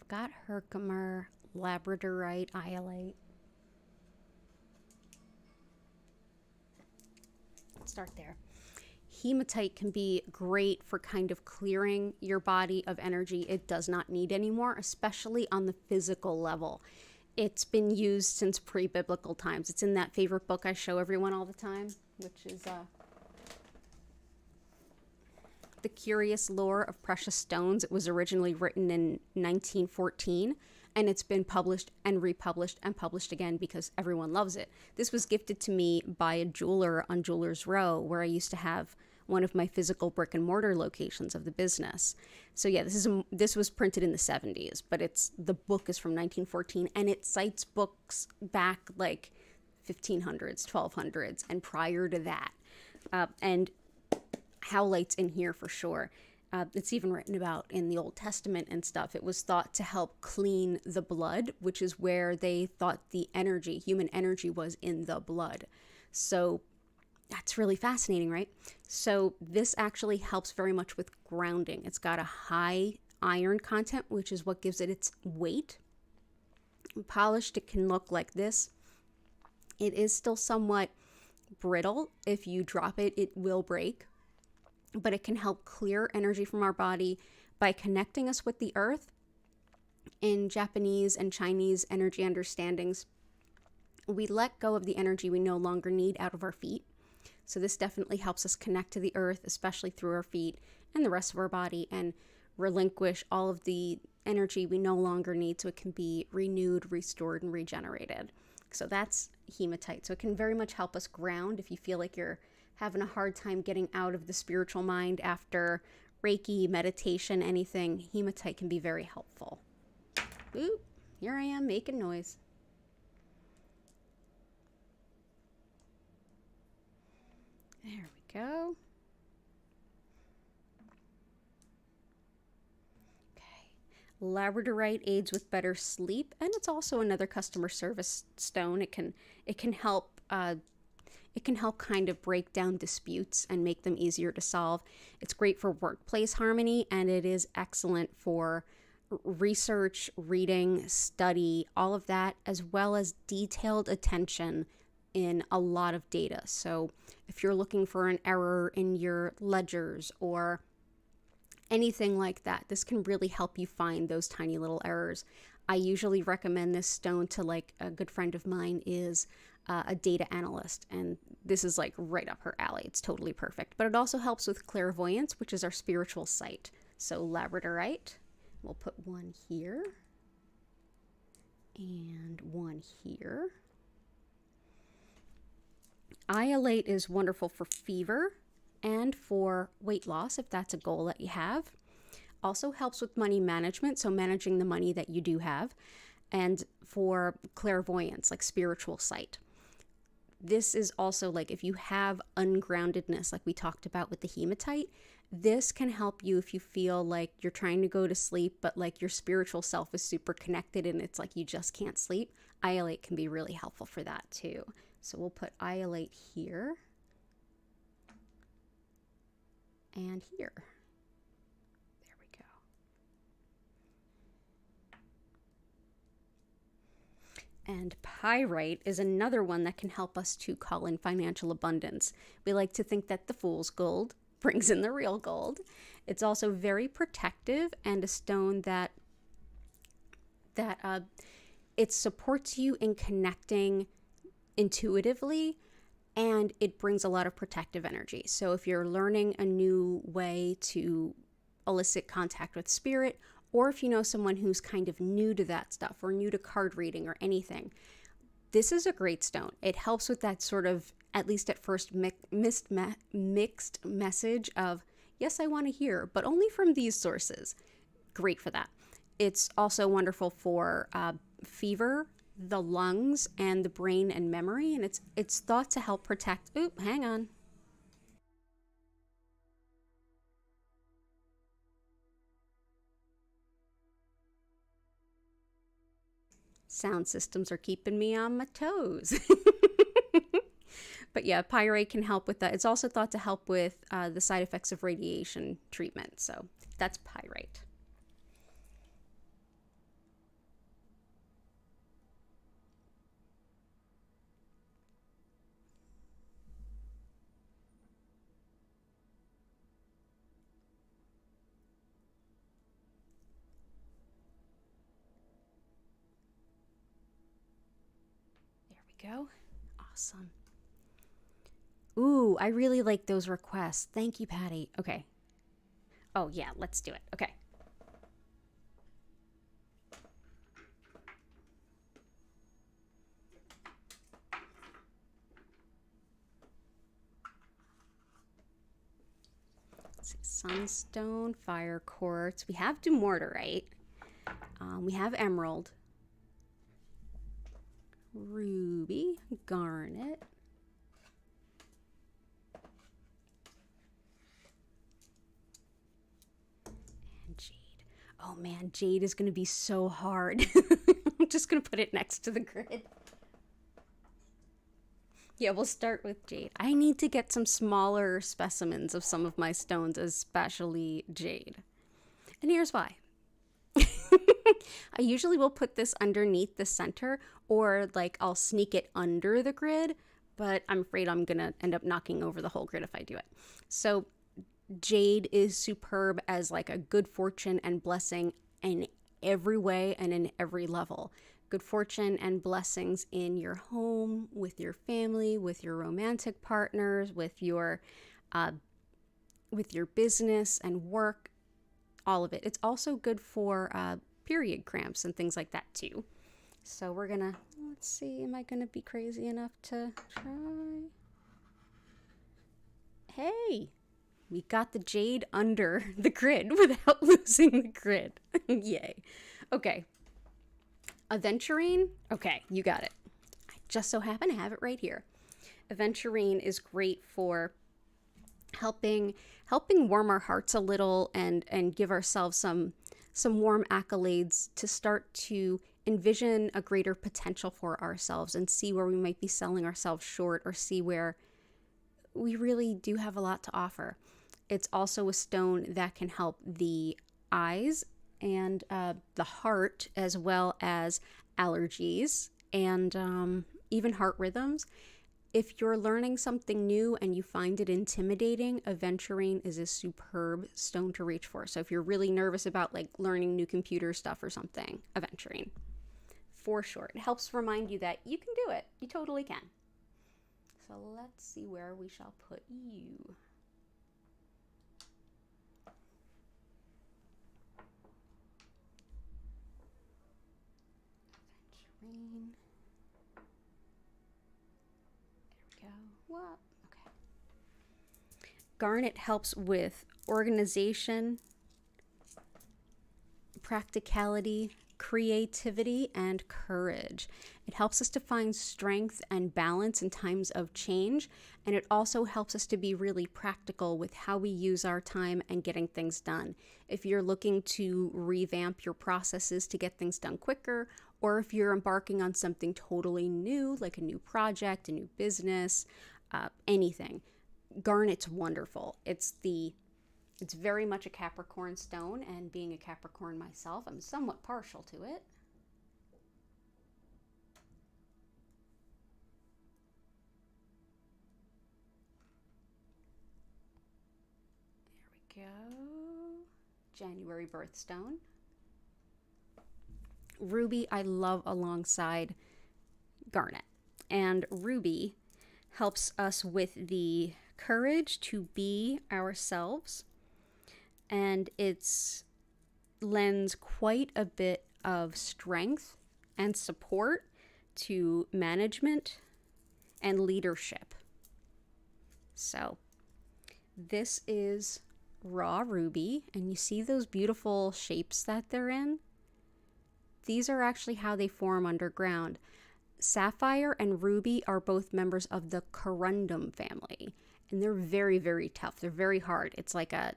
Got Herkimer, Labradorite, Iolite. Let's start there. Hematite can be great for kind of clearing your body of energy it does not need anymore, especially on the physical level. It's been used since pre-biblical times. It's in that favorite book I show everyone all the time, which is The Curious Lore of Precious Stones. It was originally written in 1914, and it's been published and republished and published again because everyone loves it. This was gifted to me by a jeweler on Jewelers Row, where I used to have one of my physical brick and mortar locations of the business. So yeah, this was printed in the 70s, but the book is from 1914, and it cites books back like 1500s, 1200s, and prior to that. And howlite's in here for sure. It's even written about in the Old Testament and stuff. It was thought to help clean the blood, which is where they thought the energy, human energy, was in the blood. So that's really fascinating, right? So this actually helps very much with grounding. It's got a high iron content, which is what gives it its weight. Polished, it can look like this. It is still somewhat brittle. If you drop it, it will break. but it can help clear energy from our body by connecting us with the earth. In Japanese and Chinese energy understandings, we let go of the energy we no longer need out of our feet. So this definitely helps us connect to the earth, especially through our feet and the rest of our body, and relinquish all of the energy we no longer need so it can be renewed, restored, and regenerated. So that's hematite. So it can very much help us ground if you feel like you're having a hard time getting out of the spiritual mind after Reiki, meditation, anything. Hematite can be very helpful. Ooh, here I am making noise. There we go. Okay. Labradorite aids with better sleep, and it's also another customer service stone. It can help kind of break down disputes and make them easier to solve. It's great for workplace harmony, and it is excellent for research, reading, study, all of that, as well as detailed attention in a lot of data. So if you're looking for an error in your ledgers or anything like that, this can really help you find those tiny little errors. I usually recommend this stone to, like, a good friend of mine is a data analyst, and this is like right up her alley. It's totally perfect. But it also helps with clairvoyance, which is our spiritual sight. So labradorite, we'll put one here and one here. Iolate is wonderful for fever and for weight loss, if that's a goal that you have. Also helps with money management, so managing the money that you do have, and for clairvoyance, like spiritual sight. This is also, like, if you have ungroundedness, like we talked about with the hematite, this can help you if you feel like you're trying to go to sleep, but like your spiritual self is super connected and it's like you just can't sleep. Iolate can be really helpful for that too. So we'll put iolate here and here. There we go. And pyrite is another one that can help us to call in financial abundance. We like to think that the fool's gold brings in the real gold. It's also very protective, and a stone that it supports you in connecting intuitively, and it brings a lot of protective energy. So if you're learning a new way to elicit contact with spirit, or if you know someone who's kind of new to that stuff or new to card reading or anything, this is a great stone. It helps with that sort of, at least at first, mixed message of, yes, I want to hear, but only from these sources. Great for that. It's also wonderful for fever, the lungs, and the brain and memory, and it's thought to help protect. Oop, hang on. Sound systems are keeping me on my toes. But yeah, pyrite can help with that. It's also thought to help with the side effects of radiation treatment. So that's pyrite. There we go. Awesome. Ooh, I really like those requests. Thank you, Patty. Okay. Oh, yeah, let's do it. Okay. Let's see. Sunstone, fire quartz. We have dumortierite. We have emerald. Ruby, garnet. Jade. Oh man, jade is going to be so hard. I'm just going to put it next to the grid. Yeah, we'll start with jade. I need to get some smaller specimens of some of my stones, especially jade. And here's why. I usually will put this underneath the center, or like I'll sneak it under the grid, but I'm afraid I'm going to end up knocking over the whole grid if I do it. So Jade is superb as like a good fortune and blessing in every way and in every level. Good fortune and blessings in your home, with your family, with your romantic partners, with your business and work, all of it. It's also good for period cramps and things like that too. So we're gonna, let's see, am I gonna be crazy enough to try? Hey, we got the jade under the grid without losing the grid. Yay. Okay. Aventurine. Okay, you got it. I just so happen to have it right here. Aventurine is great for helping warm our hearts a little and give ourselves some warm accolades to start to envision a greater potential for ourselves and see where we might be selling ourselves short, or see where we really do have a lot to offer. It's also a stone that can help the eyes and the heart, as well as allergies and even heart rhythms. If you're learning something new and you find it intimidating, Aventurine is a superb stone to reach for. So if you're really nervous about like learning new computer stuff or something, Aventurine, for sure. It helps remind you that you can do it. You totally can. So let's see where we shall put you. Aventurine. Go. What? Okay. Garnet helps with organization, practicality, creativity, and courage. It helps us to find strength and balance in times of change, and it also helps us to be really practical with how we use our time and getting things done. If you're looking to revamp your processes to get things done quicker, or if you're embarking on something totally new, like a new project, a new business, anything, garnet's wonderful. It's very much a Capricorn stone, and being a Capricorn myself, I'm somewhat partial to it. There we go. January birthstone. Ruby I love alongside garnet. And ruby helps us with the courage to be ourselves, and it lends quite a bit of strength and support to management and leadership. So this is raw ruby, and you see those beautiful shapes that they're in? These are actually how they form underground. Sapphire and ruby are both members of the corundum family, and they're very, very tough. They're very hard. It's like a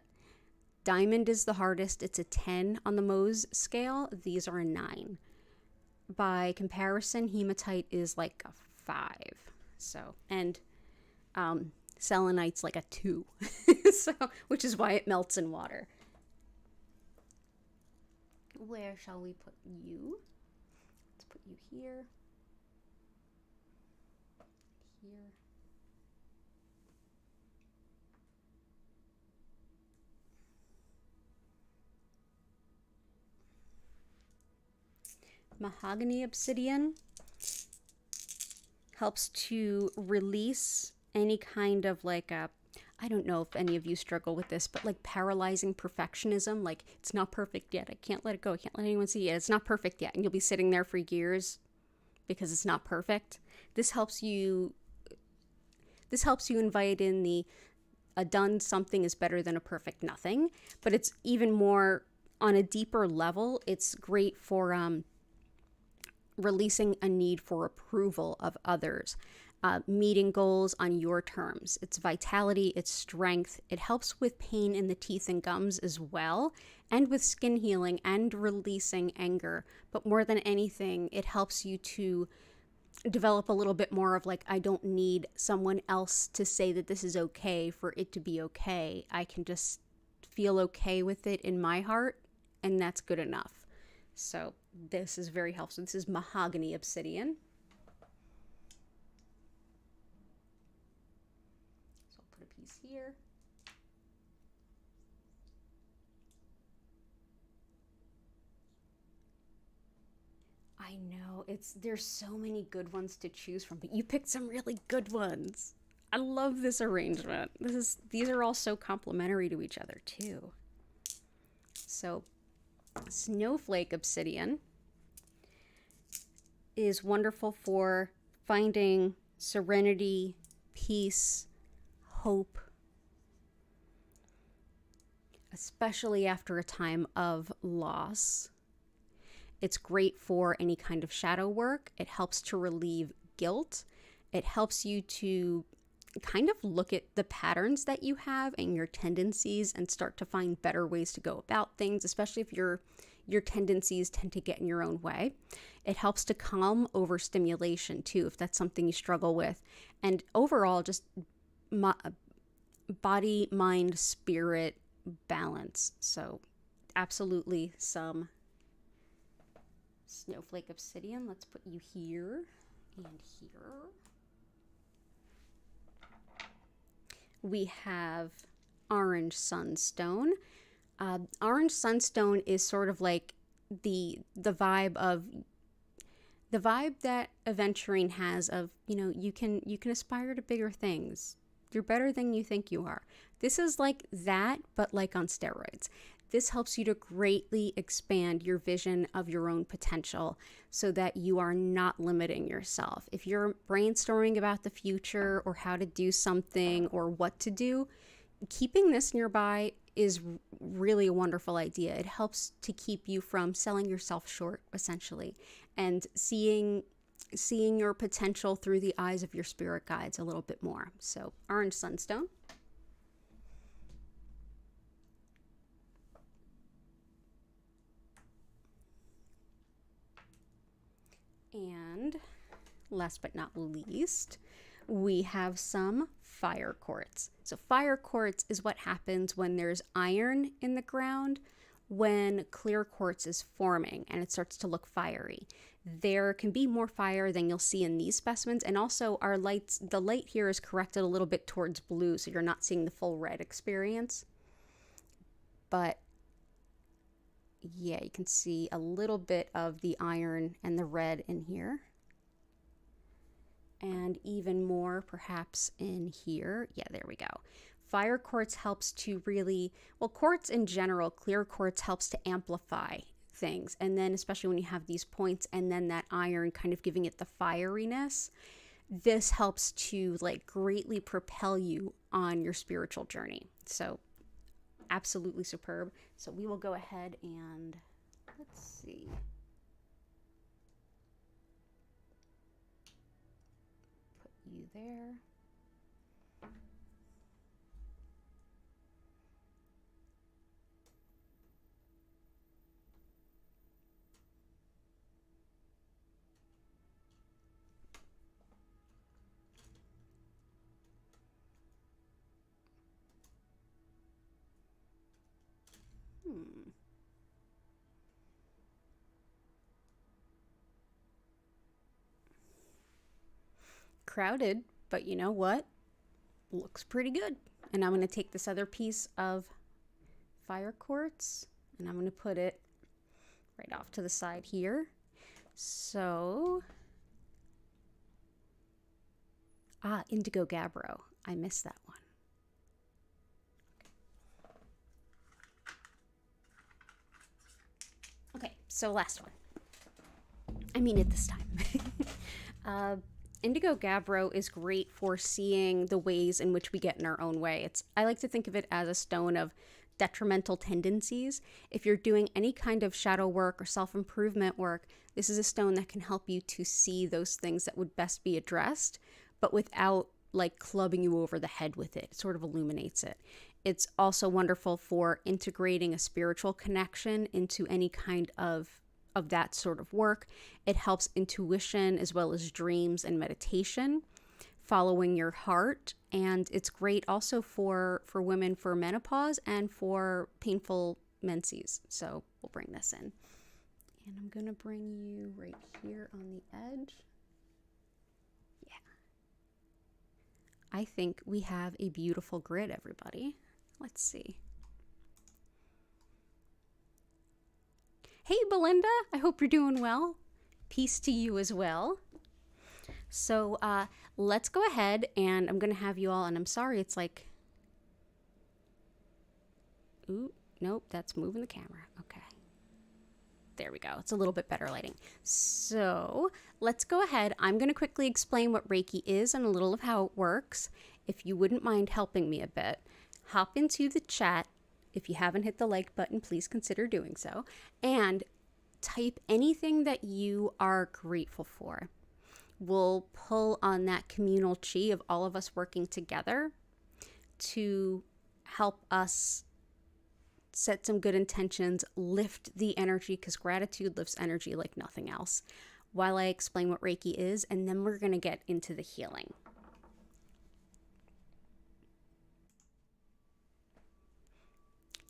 diamond is the hardest. It's a 10 on the Mohs scale. These are a 9. By comparison, hematite is like a 5. So, and selenite's like a 2. So, which is why it melts in water. Where shall we put you? Let's put you here. Here. Mahogany obsidian helps to release any kind of like I don't know if any of you struggle with this, but like paralyzing perfectionism, like it's not perfect yet. I can't let it go. I can't let anyone see it. It's not perfect yet. And you'll be sitting there for years because it's not perfect. This helps you invite in the a done something is better than a perfect nothing, but it's even more on a deeper level. It's great for releasing a need for approval of others, meeting goals on your terms. It's vitality, it's strength. It helps with pain in the teeth and gums as well, and with skin healing and releasing anger. But more than anything, it helps you to develop a little bit more of like, I don't need someone else to say that this is okay for it to be okay. I can just feel okay with it in my heart, and that's good enough. So this is very helpful. This is mahogany obsidian. So I'll put a piece here. I know, there's so many good ones to choose from, but you picked some really good ones. I love this arrangement. These are all so complementary to each other too. So, Snowflake Obsidian is wonderful for finding serenity, peace, hope, especially after a time of loss. It's great for any kind of shadow work. It helps to relieve guilt. It helps you to kind of look at the patterns that you have and your tendencies and start to find better ways to go about things, especially if your tendencies tend to get in your own way. It helps to calm overstimulation too, if that's something you struggle with. And overall, just body, mind, spirit balance. So absolutely some Snowflake Obsidian. Let's put you here and here. We have Orange Sunstone. Orange Sunstone is sort of like the vibe that Aventurine has of, you can aspire to bigger things. You're better than you think you are. This is like that, but like on steroids. This helps you to greatly expand your vision of your own potential so that you are not limiting yourself. If you're brainstorming about the future or how to do something or what to do, keeping this nearby is really a wonderful idea. It helps to keep you from selling yourself short, essentially, and seeing your potential through the eyes of your spirit guides a little bit more. So, Orange Sunstone. And last but not least, we have some fire quartz. So fire quartz is what happens when there's iron in the ground, when clear quartz is forming and it starts to look fiery. There can be more fire than you'll see in these specimens. And also the light here is corrected a little bit towards blue, so you're not seeing the full red experience. But yeah, you can see a little bit of the iron and the red in here. And even more perhaps in here. Yeah, there we go. Fire quartz helps to really, quartz in general, clear quartz helps to amplify things. And then especially when you have these points and then that iron kind of giving it the fieriness, this helps to greatly propel you on your spiritual journey. So absolutely superb. So we will go ahead and let's see. Put you there. Crowded, but you know what? Looks pretty good. And I'm going to take this other piece of fire quartz and I'm going to put it right off to the side here. So, Indigo Gabbro. I missed that one. Okay, so last one. I mean it this time. Indigo Gabbro is great for seeing the ways in which we get in our own way. I like to think of it as a stone of detrimental tendencies. If you're doing any kind of shadow work or self-improvement work, this is a stone that can help you to see those things that would best be addressed, but without clubbing you over the head with it. It sort of illuminates it. It's also wonderful for integrating a spiritual connection into any kind of that sort of work. It helps intuition as well as dreams and meditation, following your heart. And it's great also for women for menopause and for painful menses. So we'll bring this in. And I'm going to bring you right here on the edge. Yeah. I think we have a beautiful grid, everybody. Let's see. Hey, Belinda, I hope you're doing well. Peace to you as well. So let's go ahead, and I'm going to have you all, and I'm sorry, it's like, ooh, nope, that's moving the camera. Okay. There we go. It's a little bit better lighting. So let's go ahead. I'm going to quickly explain what Reiki is and a little of how it works. If you wouldn't mind helping me a bit, hop into the chat. If you haven't hit the like button, please consider doing so. And type anything that you are grateful for. We'll pull on that communal chi of all of us working together to help us set some good intentions, lift the energy, because gratitude lifts energy like nothing else, while I explain what Reiki is, and then we're going to get into the healing.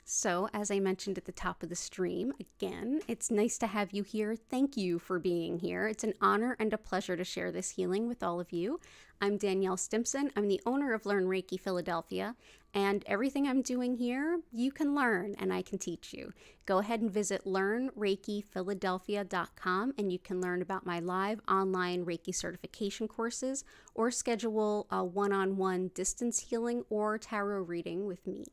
So, as I mentioned at the top of the stream, again, it's nice to have you here. Thank you for being here. It's an honor and a pleasure to share this healing with all of you. I'm Danielle Stimpson. I'm the owner of Learn Reiki Philadelphia, and everything I'm doing here, you can learn and I can teach you. Go ahead and visit learnreikiphiladelphia.com, and you can learn about my live online Reiki certification courses or schedule a one-on-one distance healing or tarot reading with me.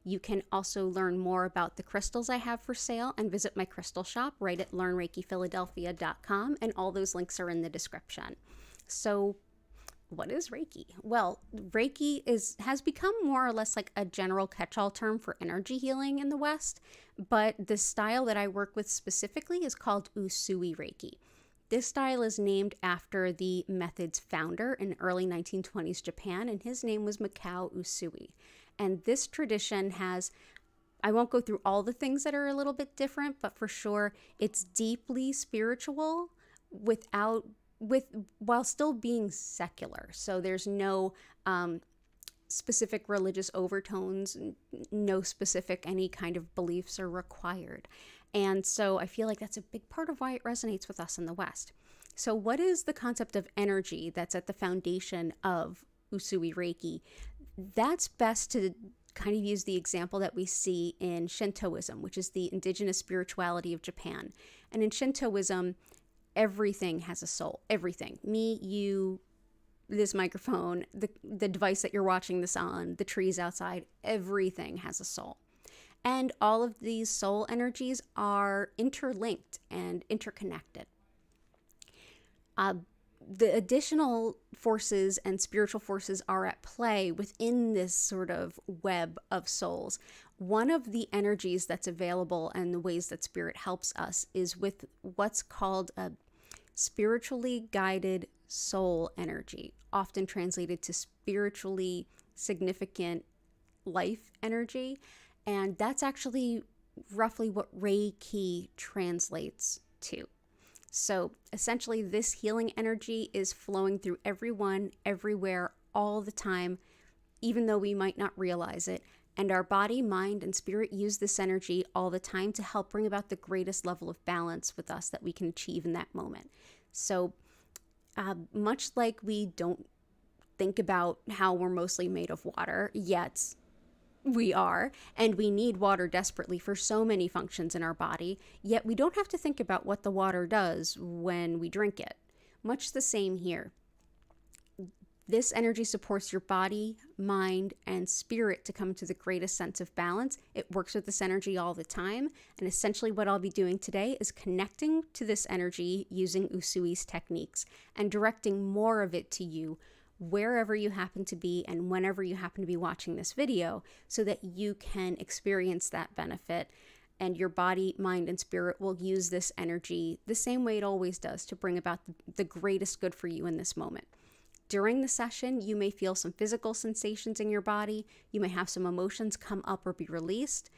You can also learn more about the crystals I have for sale and visit my crystal shop right at learnreikiphiladelphia.com, and all those links are in the description. So what is Reiki? Well, Reiki has become more or less like a general catch-all term for energy healing in the West, but the style that I work with specifically is called Usui Reiki. This style is named after the method's founder in early 1920s Japan, and his name was Mikao Usui. And this tradition has, I won't go through all the things that are a little bit different, but for sure it's deeply spiritual while still being secular. So there's no specific religious overtones, no specific any kind of beliefs are required. And so I feel like that's a big part of why it resonates with us in the West. So what is the concept of energy that's at the foundation of Usui Reiki? That's best to kind of use the example that we see in Shintoism, which is the indigenous spirituality of Japan. And in Shintoism, everything has a soul. Everything. Me, you, this microphone, the device that you're watching this on, the trees outside, everything has a soul. And all of these soul energies are interlinked and interconnected. The additional forces and spiritual forces are at play within this sort of web of souls. One of the energies that's available and the ways that spirit helps us is with what's called a spiritually guided soul energy, often translated to spiritually significant life energy. And that's actually roughly what Reiki translates to. So essentially, this healing energy is flowing through everyone, everywhere, all the time, even though we might not realize it. And our body, mind, and spirit use this energy all the time to help bring about the greatest level of balance with us that we can achieve in that moment. So much like we don't think about how we're mostly made of water, yet we are, and we need water desperately for so many functions in our body, yet we don't have to think about what the water does when we drink it. Much the same here. This energy supports your body, mind, and spirit to come to the greatest sense of balance. It works with this energy all the time, and essentially what I'll be doing today is connecting to this energy using Usui's techniques and directing more of it to you wherever you happen to be and whenever you happen to be watching this video, so that you can experience that benefit, and your body, mind, and spirit will use this energy the same way it always does to bring about the greatest good for you in this moment. During the session, you may feel some physical sensations in your body. You may have some emotions come up or be released.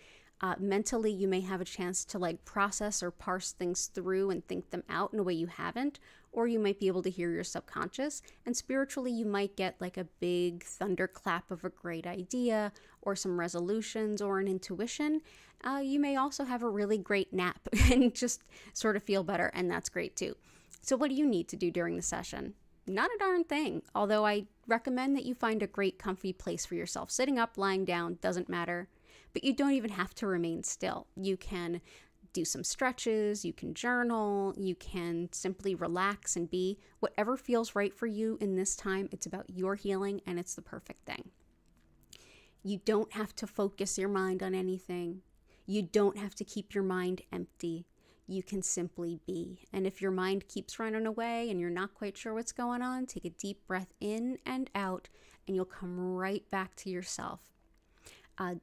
Mentally, you may have a chance to process or parse things through and think them out in a way you haven't, or you might be able to hear your subconscious. And spiritually, you might get a big thunderclap of a great idea or some resolutions or an intuition. You may also have a really great nap and just sort of feel better, and that's great too. So what do you need to do during the session? Not a darn thing, although I recommend that you find a great comfy place for yourself. Sitting up, lying down, doesn't matter. But you don't even have to remain still. You can do some stretches, you can journal, you can simply relax and be whatever feels right for you in this time. It's about your healing, and it's the perfect thing. You don't have to focus your mind on anything. You don't have to keep your mind empty. You can simply be. And if your mind keeps running away and you're not quite sure what's going on, take a deep breath in and out, and you'll come right back to yourself.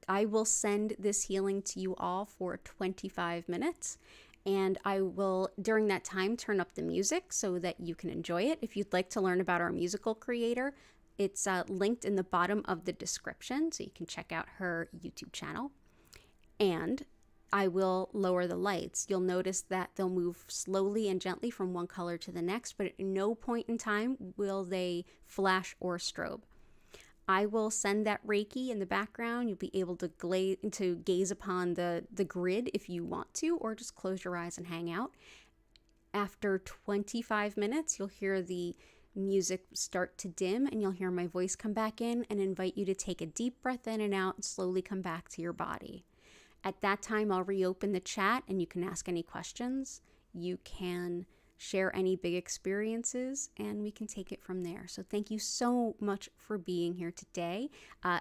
I will send this healing to you all for 25 minutes, and I will, during that time, turn up the music so that you can enjoy it. If you'd like to learn about our musical creator, it's linked in the bottom of the description, so you can check out her YouTube channel. And I will lower the lights. You'll notice that they'll move slowly and gently from one color to the next, but at no point in time will they flash or strobe. I will send that Reiki in the background. You'll be able to gaze upon the grid if you want to, or just close your eyes and hang out. After 25 minutes, you'll hear the music start to dim, and you'll hear my voice come back in and invite you to take a deep breath in and out and slowly come back to your body. At that time, I'll reopen the chat and you can ask any questions. You can share any big experiences, and we can take it from there. So thank you so much for being here today.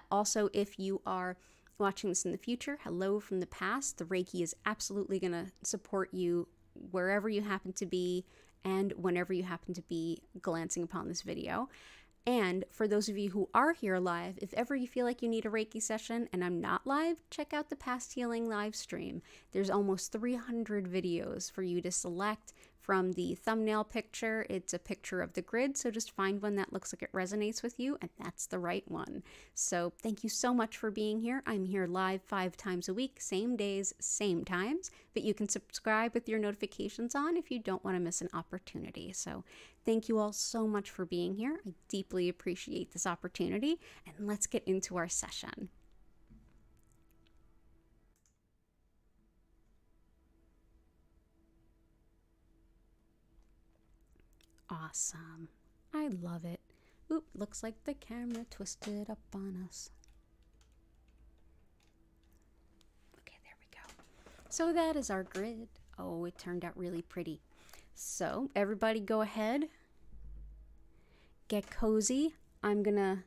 Also, if you are watching this in the future, hello from the past. The Reiki is absolutely going to support you wherever you happen to be and whenever you happen to be glancing upon this video. And for those of you who are here live, if ever you feel like you need a Reiki session and I'm not live, check out the Past Healing live stream. There's almost 300 videos for you to select from the thumbnail picture. It's a picture of the grid, so just find one that looks like it resonates with you, and that's the right one. So thank you so much for being here. I'm here live 5 times a week, same days, same times, but you can subscribe with your notifications on if you don't want to miss an opportunity. So thank you all so much for being here. I deeply appreciate this opportunity, and let's get into our session. Awesome. I love it. Oop, looks like the camera twisted up on us. Okay, there we go. So that is our grid. Oh, it turned out really pretty. So everybody go ahead. Get cozy. I'm gonna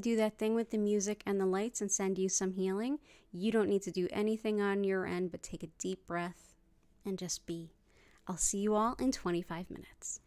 do that thing with the music and the lights and send you some healing. You don't need to do anything on your end, but take a deep breath and just be. I'll see you all in 25 minutes.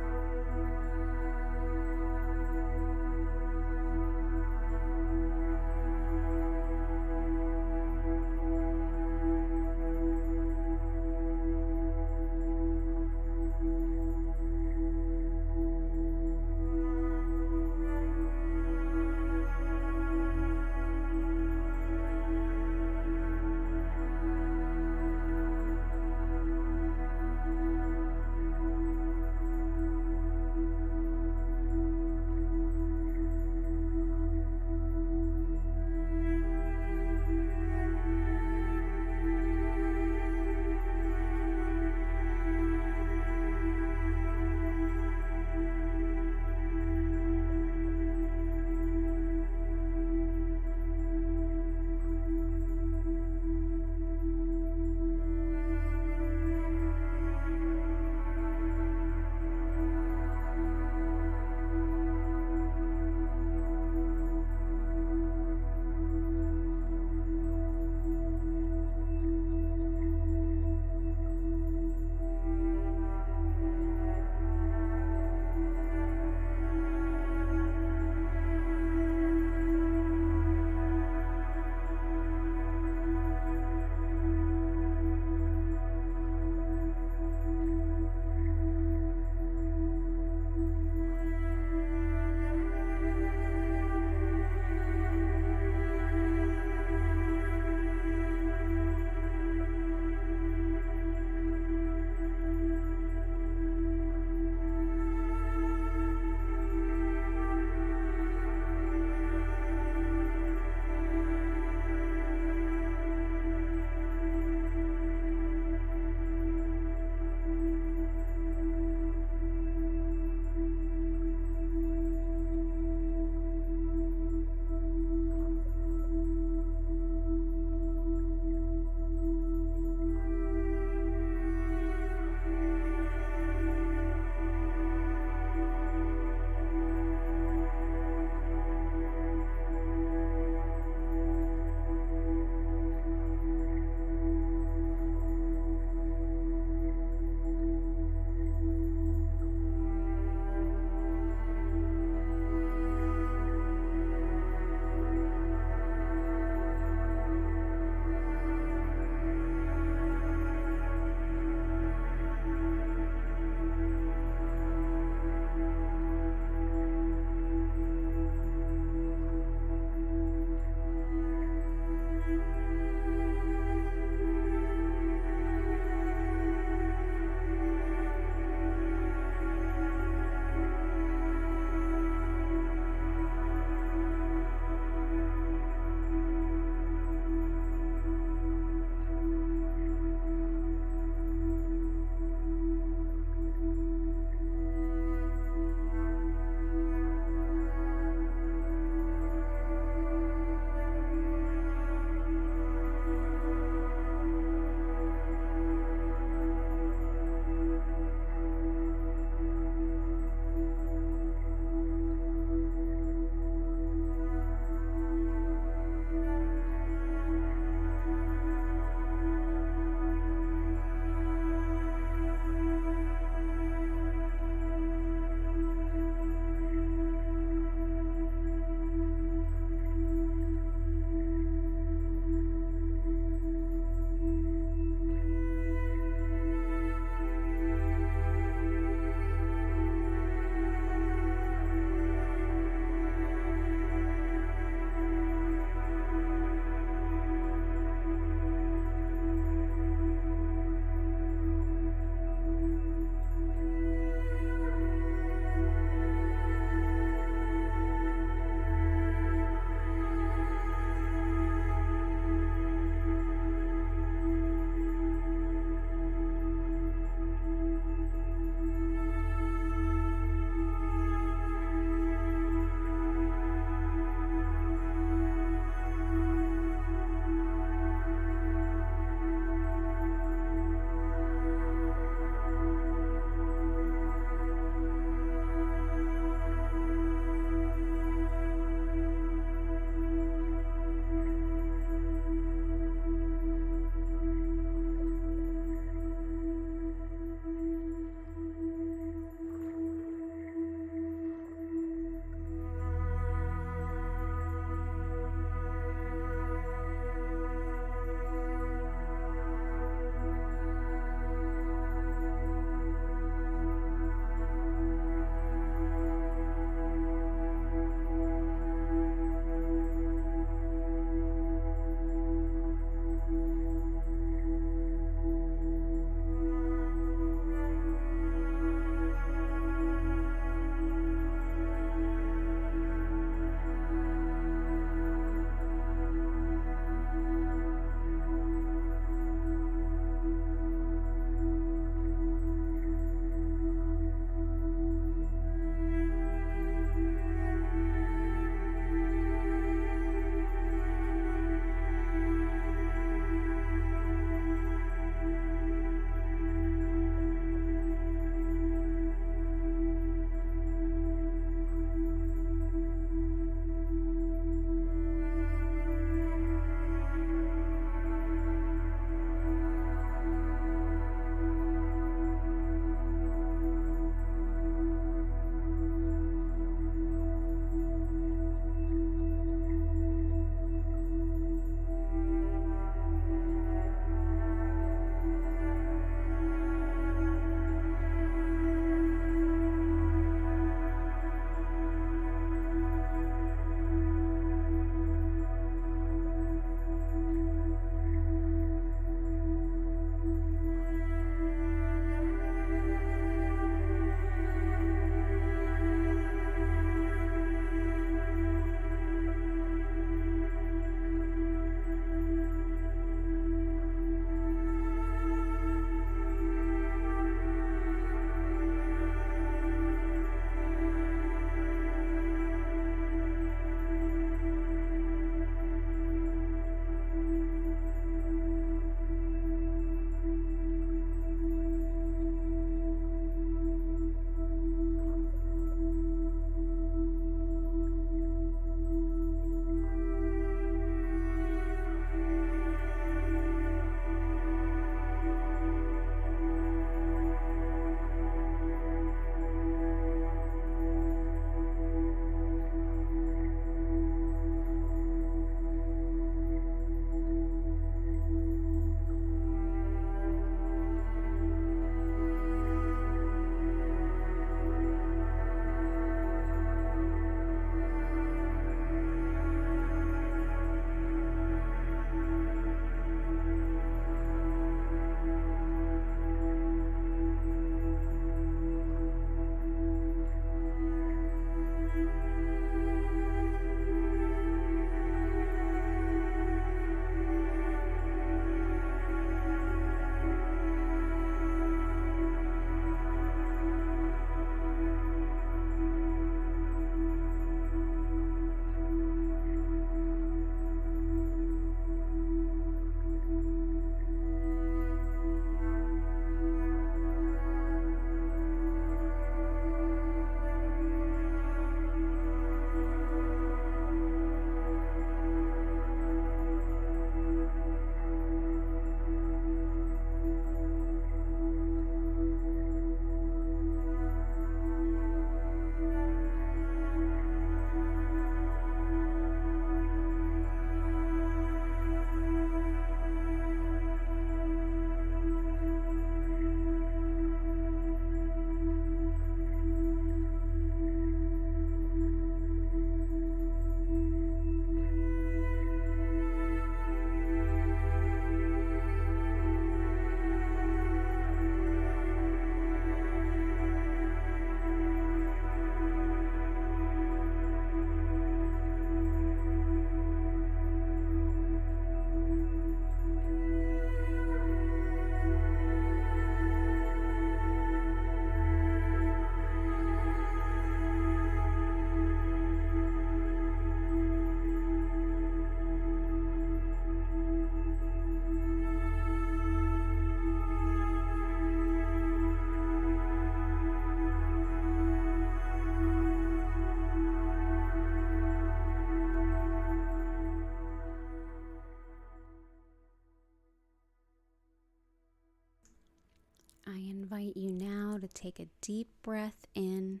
invite you now to take a deep breath in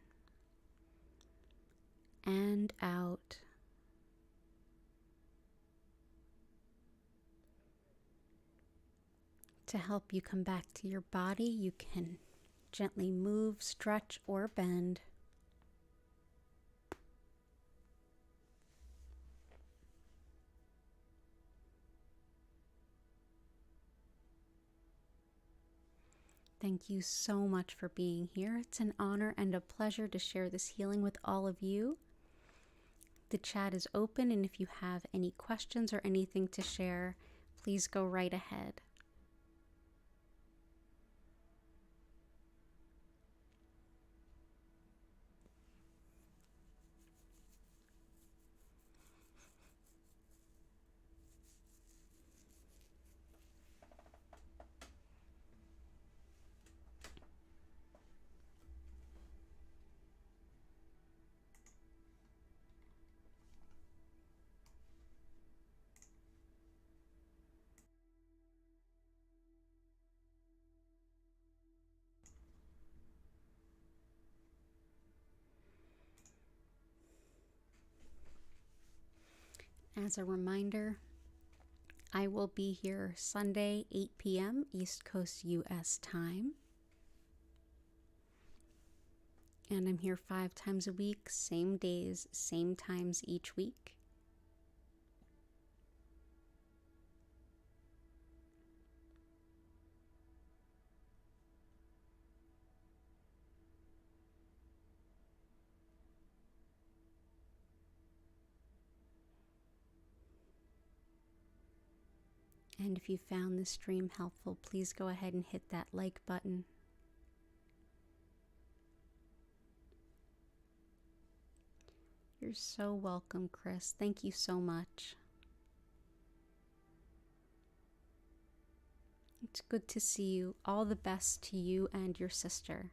and out. To help you come back to your body, you can gently move, stretch, or bend. Thank you so much for being here. It's an honor and a pleasure to share this healing with all of you. The chat is open, and if you have any questions or anything to share, please go right ahead. As a reminder, I will be here Sunday, 8 p.m. East Coast U.S. time. And I'm here 5 times a week, same days, same times each week. And if you found this stream helpful, please go ahead and hit that like button. You're so welcome, Chris. Thank you so much. It's good to see you. All the best to you and your sister.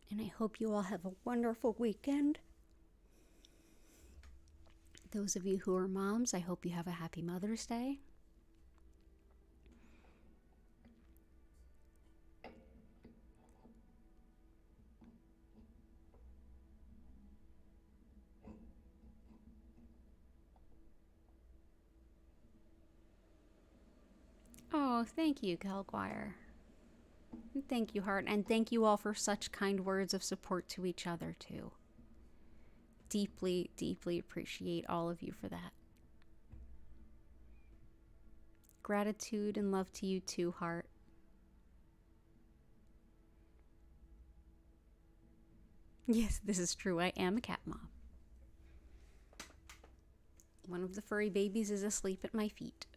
And I hope you all have a wonderful weekend. Those of you who are moms, I hope you have a happy Mother's Day. Oh, thank you, Kelguire. Thank you, Heart, and thank you all for such kind words of support to each other, too. Deeply, deeply appreciate all of you for that. Gratitude and love to you too, Heart. Yes, this is true. I am a cat mom. One of the furry babies is asleep at my feet.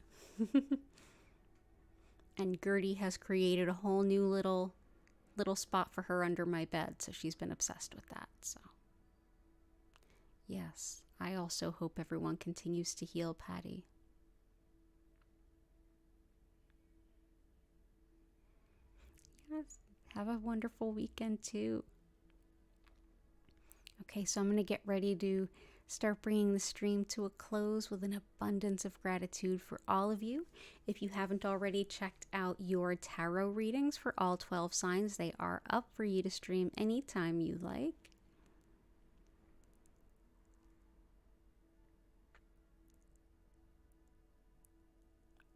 And Gertie has created a whole new little spot for her under my bed, so she's been obsessed with that. So yes, I also hope everyone continues to heal, Patty. Yes, have a wonderful weekend too. Okay, so I'm going to get ready to start bringing the stream to a close with an abundance of gratitude for all of you. If you haven't already checked out your tarot readings for all 12 signs, they are up for you to stream anytime you like.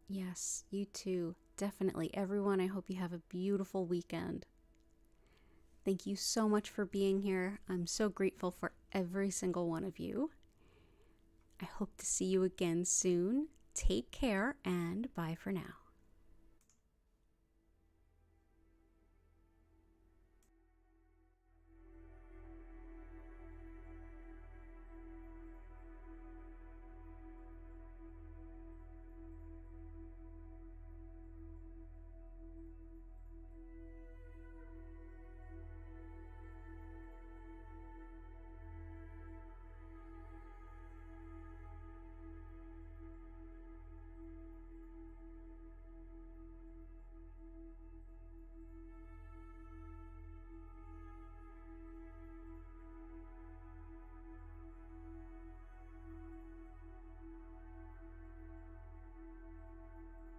Yes, you too. Definitely. Everyone, I hope you have a beautiful weekend. Thank you so much for being here. I'm so grateful for every single one of you. I hope to see you again soon. Take care and bye for now.